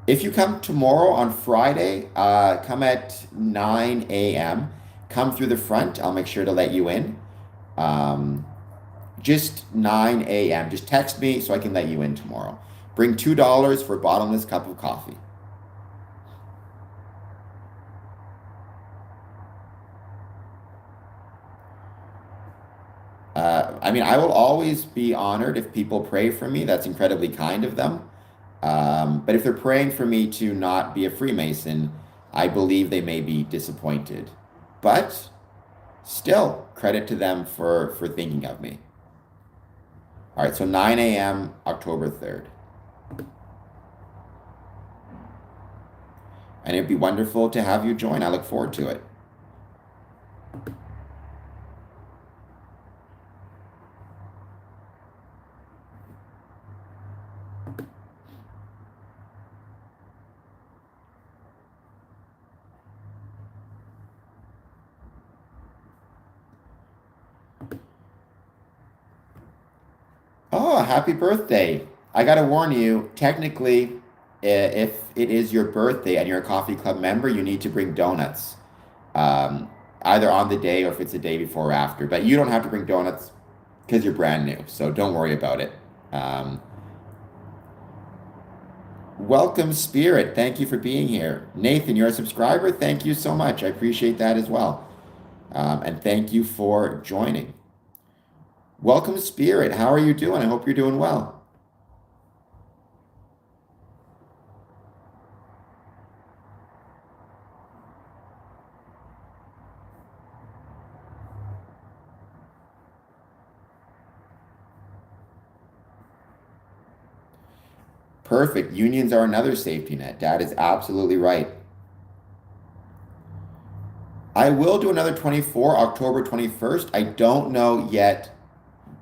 if you come tomorrow on Friday, come at 9 a.m. Come through the front. I'll make sure to let you in. Um, just 9 a.m. Just text me so I can let you in tomorrow. Bring $2 for a bottomless cup of coffee. I mean, I will always be honored if people pray for me. That's incredibly kind of them. But if they're praying for me to not be a Freemason, I believe they may be disappointed. But still, credit to them for thinking of me. All right, so 9 a.m., October 3rd. And it'd be wonderful to have you join. I look forward to it. Oh, happy birthday. I gotta warn you, technically, if it is your birthday and you're a coffee club member, you need to bring donuts. Either on the day or if it's the day before or after. But you don't have to bring donuts because you're brand new, so don't worry about it. Um, Welcome, Spirit. Thank you for being here. Nathan, you're a subscriber. Thank you so much. I appreciate that as well. And thank you for joining. Welcome, Spirit. How are you doing? I hope you're doing well. Perfect. Unions are another safety net. Dad is absolutely right. I will do another 24, October 21st. I don't know yet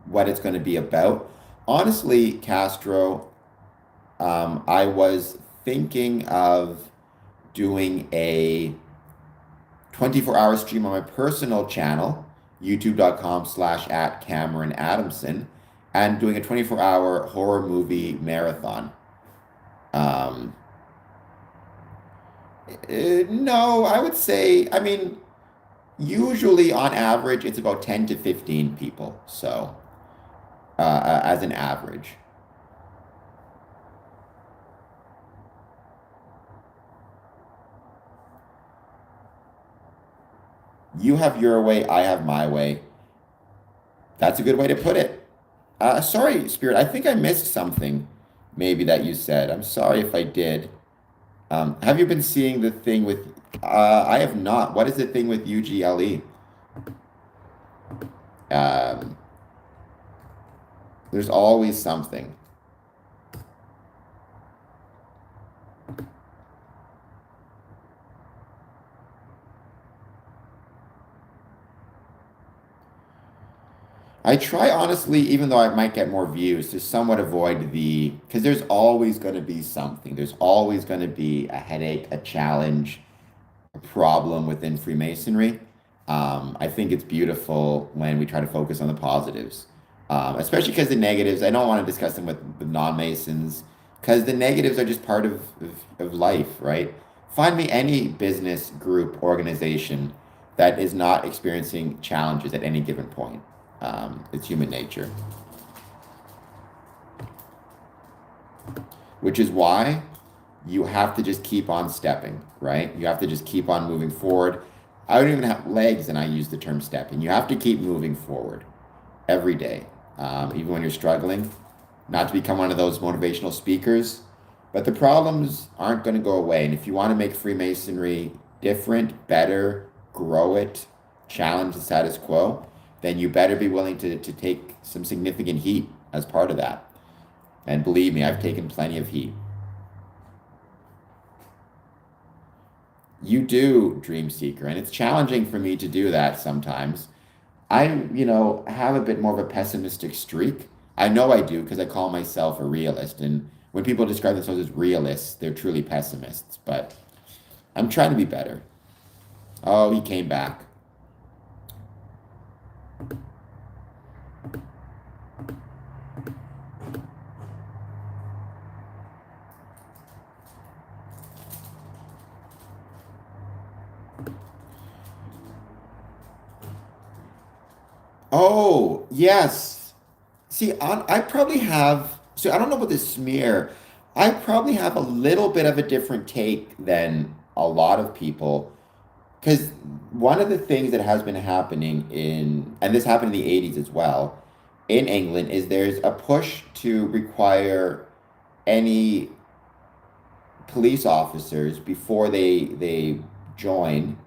what it's going to be about. Honestly, Castro, I was thinking of doing a 24-hour stream on my personal channel, youtube.com/at Cameron Adamson, and doing a 24-hour horror movie marathon. Um, no, I would say, I mean, usually on average, it's about 10 to 15 people. So, as an average, you have your way, I have my way. That's a good way to put it. Sorry, Spirit, I think I missed something maybe that you said. I'm sorry if I did. Have you been seeing the thing with, I have not. What is the thing with UGLE? Um, there's always something. I try honestly, even though I might get more views, to somewhat avoid because there's always going to be something. There's always going to be a headache, a challenge, a problem within Freemasonry. I think it's beautiful when we try to focus on the positives, especially because the negatives, I don't want to discuss them with non-Masons, because the negatives are just part of life, right? Find me any business group organization that is not experiencing challenges at any given point. It's human nature, which is why you have to just keep on stepping, right? You have to just keep on moving forward. I don't even have legs, and I use the term stepping. You have to keep moving forward every day, even when you're struggling, not to become one of those motivational speakers. But the problems aren't going to go away. And if you want to make Freemasonry different, better, grow it, challenge the status quo, then you better be willing to take some significant heat as part of that. And believe me, I've taken plenty of heat. You do, Dream Seeker, and it's challenging for me to do that sometimes. I have a bit more of a pessimistic streak. I know I do because I call myself a realist, and when people describe themselves as realists, they're truly pessimists. But I'm trying to be better. Oh, he came back. Oh, yes. See, I probably have, so I don't know about this smear. I probably have a little bit of a different take than a lot of people. Because one of the things that has been happening and this happened in the 80s as well, in England, is there's a push to require any police officers before they join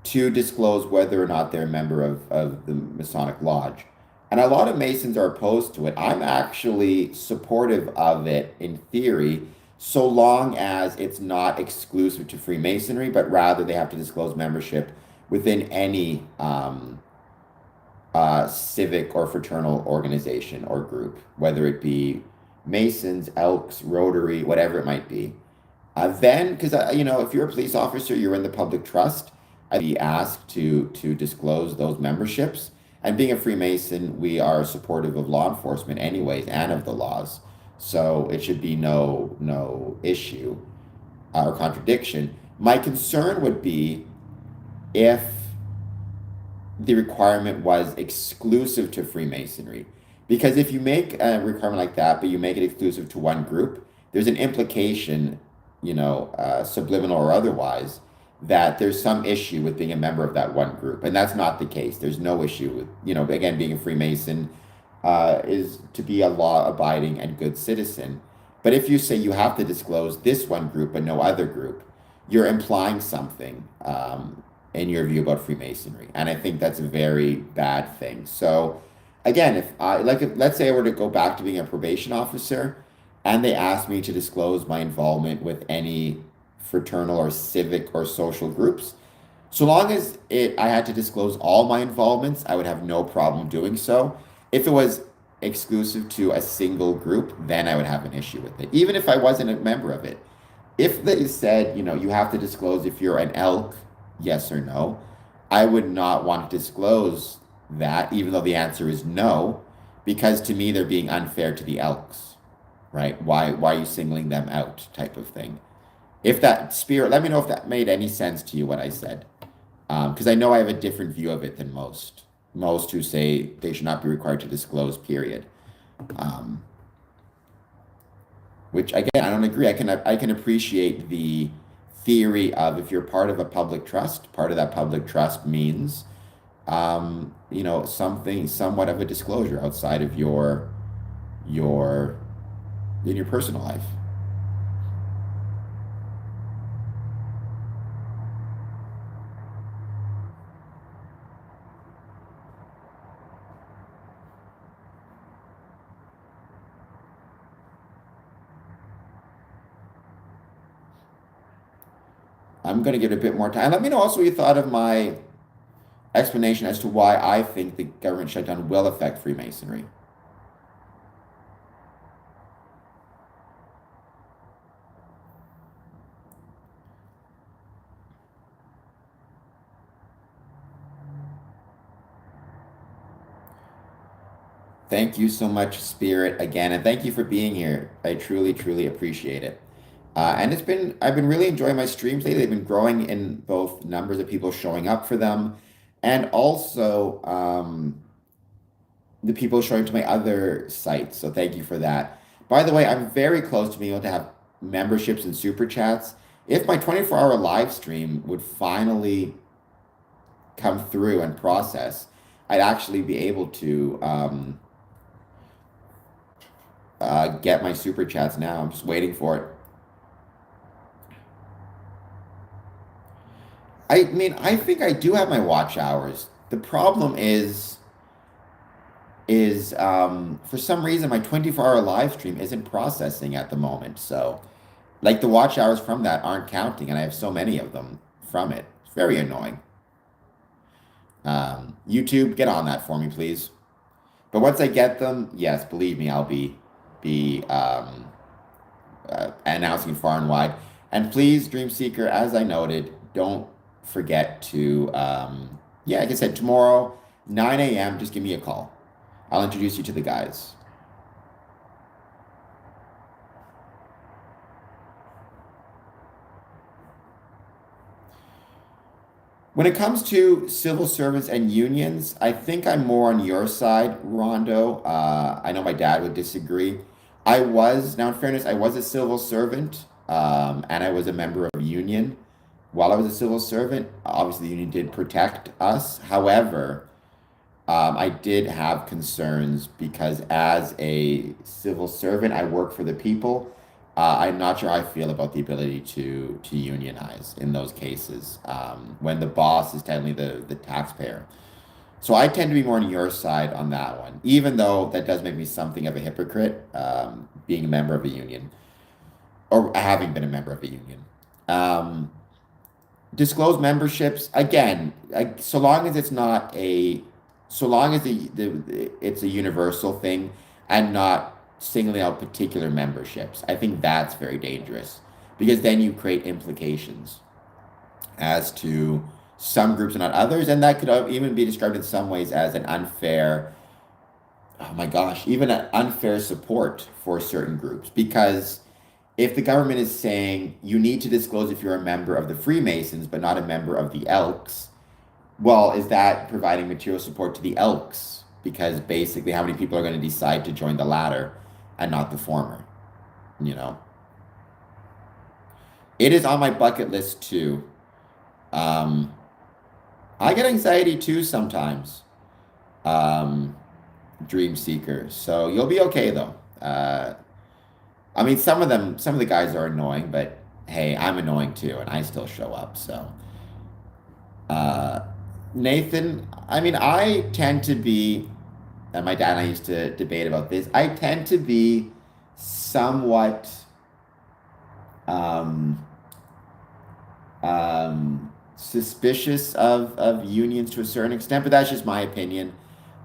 to disclose whether or not they're a member of the Masonic Lodge. And a lot of Masons are opposed to it. I'm actually supportive of it in theory, so long as it's not exclusive to Freemasonry, but rather they have to disclose membership within any civic or fraternal organization or group, whether it be Masons, Elks, Rotary, whatever it might be. Then, because if you're a police officer, you're in the public trust. I'd be asked to disclose those memberships. And being a Freemason, we are supportive of law enforcement, anyways, and of the laws. So it should be no issue or contradiction. My concern would be if the requirement was exclusive to Freemasonry. Because if you make a requirement like that, but you make it exclusive to one group, there's an implication, subliminal or otherwise, that there's some issue with being a member of that one group. And that's not the case. There's no issue with, again, being a Freemason is to be a law abiding and good citizen. But if you say you have to disclose this one group but no other group, you're implying something in your view about Freemasonry. And I think that's a very bad thing. So again, if let's say I were to go back to being a probation officer and they asked me to disclose my involvement with any fraternal or civic or social groups, so long as I had to disclose all my involvements, I would have no problem doing so. If it was exclusive to a single group, then I would have an issue with it, even if I wasn't a member of it. If they said, you have to disclose if you're an elk, yes or no, I would not want to disclose that, even though the answer is no, because to me they're being unfair to the elks, right? Why are you singling them out, type of thing. If that spirit, let me know if that made any sense to you what I said, because I know I have a different view of it than most who say they should not be required to disclose. Period. Um, which again, I don't agree. I can appreciate the theory of if you're part of a public trust, part of that public trust means something somewhat of a disclosure outside of your in your personal life. I'm going to give it a bit more time. Let me know also what you thought of my explanation as to why I think the government shutdown will affect Freemasonry. Thank you so much, Spirit, again, and thank you for being here. I truly, truly appreciate it. And I've been really enjoying my streams lately. They've been growing in both numbers of people showing up for them and also the people showing to my other sites. So thank you for that. By the way, I'm very close to being able to have memberships and super chats. If my 24-hour live stream would finally come through and process, I'd actually be able to get my super chats now. I'm just waiting for it. I mean, I think I do have my watch hours. The problem is for some reason my 24-hour live stream isn't processing at the moment. So like the watch hours from that aren't counting, and I have so many of them from it. It's very annoying. YouTube, get on that for me, please. But once I get them, yes, believe me, I'll be announcing far and wide. And please, Dream Seeker, as I noted, don't forget to, yeah, like I said, tomorrow, 9 a.m., just give me a call. I'll introduce you to the guys. When it comes to civil servants and unions, I think I'm more on your side, Rondo. I know my dad would disagree. Now in fairness, I was a civil servant, and I was a member of a union. While I was a civil servant, obviously the union did protect us. However, I did have concerns because as a civil servant, I work for the people. I'm not sure how I feel about the ability to unionize in those cases when the boss is technically the taxpayer. So I tend to be more on your side on that one, even though that does make me something of a hypocrite, being a member of a union or having been a member of a union. Um, Disclose memberships again, so long as it's not a, so long as it's a universal thing and not singling out particular memberships. I think that's very dangerous because then you create implications as to some groups and not others, and that could even be described in some ways as an unfair, oh my gosh, even an unfair support for certain groups because if the government is saying you need to disclose if you're a member of the Freemasons but not a member of the Elks, well, is that providing material support to the Elks? Because basically, how many people are going to decide to join the latter and not the former? You know, it is on my bucket list too. Um, I get anxiety too sometimes, um, Dream Seeker. So you'll be okay though. I mean, some of the guys are annoying, but hey, I'm annoying too, and I still show up. So, uh, Nathan, I mean, I tend to be, and my dad and I used to debate about this. I tend to be somewhat um, suspicious of unions to a certain extent, but that's just my opinion.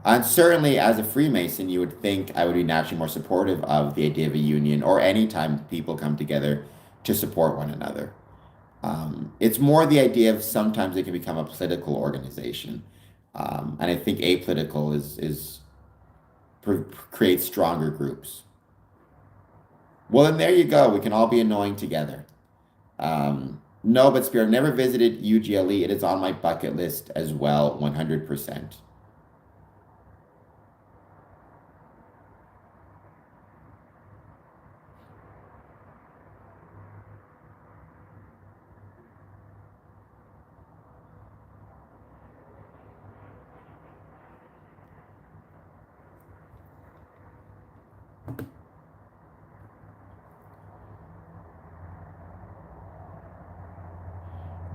And certainly, as a Freemason, you would think I would be naturally more supportive of the idea of a union or any time people come together to support one another. It's more the idea of sometimes it can become a political organization, and I think apolitical creates stronger groups. Well, then there you go. We can all be annoying together. No, but Spirit, I've never visited UGLE. It is on my bucket list as well, 100%.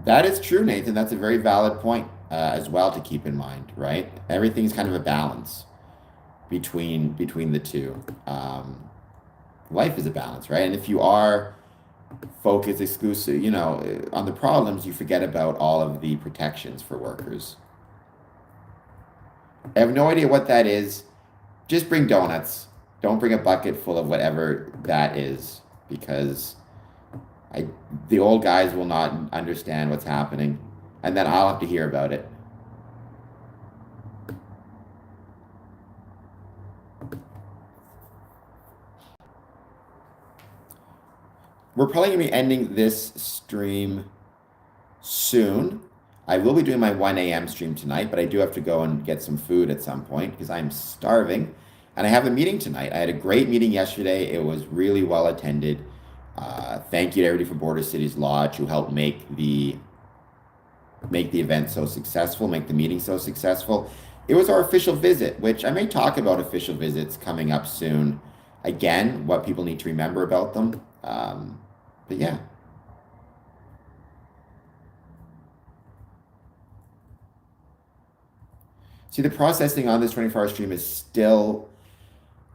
That is true, Nathan. That's a very valid point as well to keep in mind, right? Everything's kind of a balance between the two. Life is a balance, right? And if you are focused exclusive, on the problems, you forget about all of the protections for workers. I have no idea what that is. Just bring donuts. Don't bring a bucket full of whatever that is, because I the old guys will not understand what's happening, and then I'll have to hear about it. We're probably gonna be ending this stream soon. I will be doing my 1 a.m. stream tonight, but I do have to go and get some food at some point because I'm starving. And I have a meeting tonight. I had a great meeting yesterday. It was really well attended. Thank you to everybody from Border Cities Lodge who helped make the event so successful, make the meeting so successful. It was our official visit, which I may talk about official visits coming up soon. Again, what people need to remember about them. But yeah. See, the processing on this 24-hour stream is still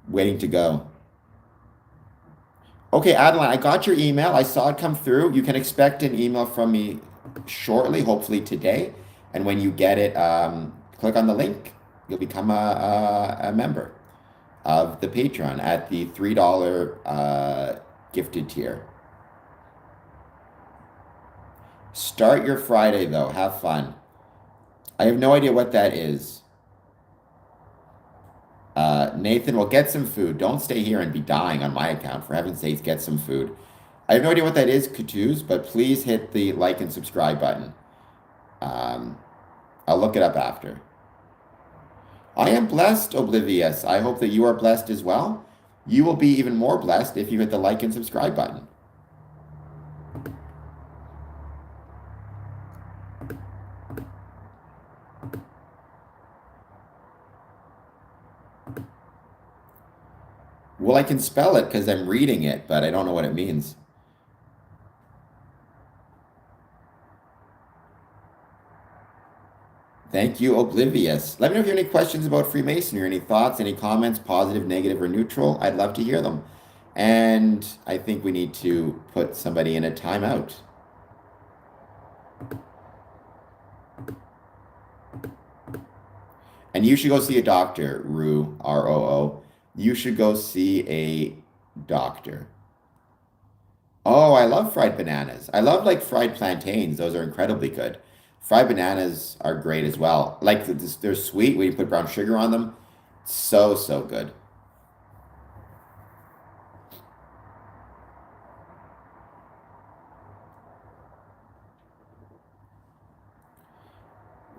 waiting to go. Okay, Adeline, I got your email. I saw it come through. You can expect an email from me shortly, hopefully today. And when you get it, click on the link. You'll become a member of the Patreon at the $3 gifted tier. Start your Friday, though. Have fun. I have no idea what that is. Nathan, will get some food. Don't stay here and be dying on my account. For heaven's sakes, get some food. I have no idea what that is, Katoos, but please hit the like and subscribe button. Um, I'll look it up after. I am blessed, Oblivious. I hope that you are blessed as well. You will be even more blessed if you hit the like and subscribe button. Well, I can spell it because I'm reading it, but I don't know what it means. Thank you, Oblivious. Let me know if you have any questions about Freemasonry, any thoughts, any comments, positive, negative, or neutral. I'd love to hear them. And I think we need to put somebody in a timeout. And you should go see a doctor, Roo, R-O-O. You should go see a doctor. Oh, I love fried bananas. I love like fried plantains. Those are incredibly good. Fried bananas are great as well. Like they're sweet when you put brown sugar on them. So, so good.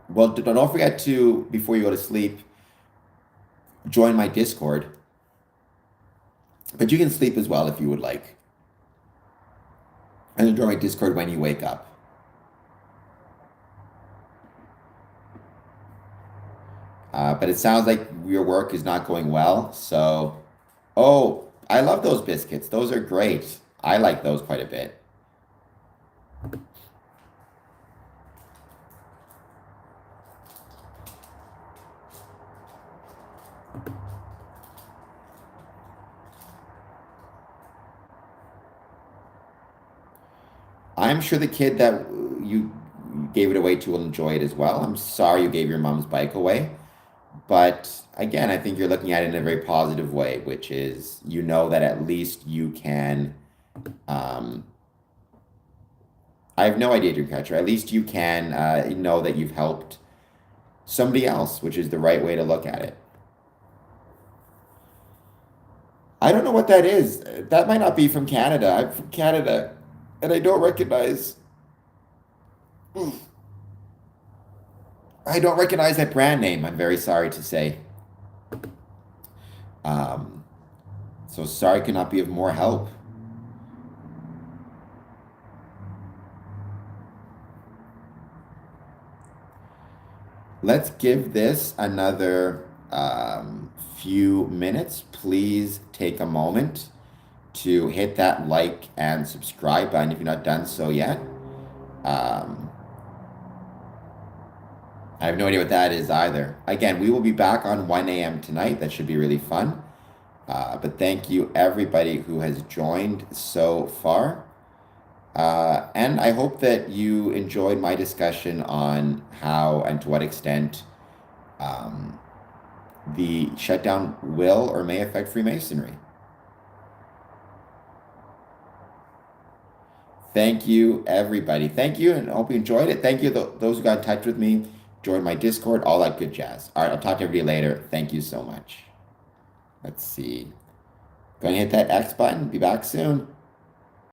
Well, don't forget to, before you go to sleep, join my Discord. But you can sleep as well if you would like. And join my Discord when you wake up. But it sounds like your work is not going well. So, oh, I love those biscuits. Those are great. I like those quite a bit. I'm sure the kid that you gave it away to will enjoy it as well. I'm sorry you gave your mom's bike away. But again, I think you're looking at it in a very positive way, which is you know that at least you can. Um, I have no idea, Dreamcatcher. At least you can know that you've helped somebody else, which is the right way to look at it. I don't know what that is. That might not be from Canada. I'm from Canada, and I don't recognize. I don't recognize that brand name. I'm very sorry to say. Um, so sorry, could not be of more help. Let's give this another few minutes. Please take a moment to hit that like and subscribe button if you've not done so yet. Um, I have no idea what that is either. Again, we will be back on 1 a.m. tonight. That should be really fun. But thank you, everybody who has joined so far. And I hope that you enjoyed my discussion on how and to what extent um, the shutdown will or may affect Freemasonry. Thank you, everybody. Thank you, and I hope you enjoyed it. Thank you, those who got in touch with me, joined my Discord, all that good jazz. All right, I'll talk to everybody later. Thank you so much. Let's see. Going to hit that X button. Be back soon.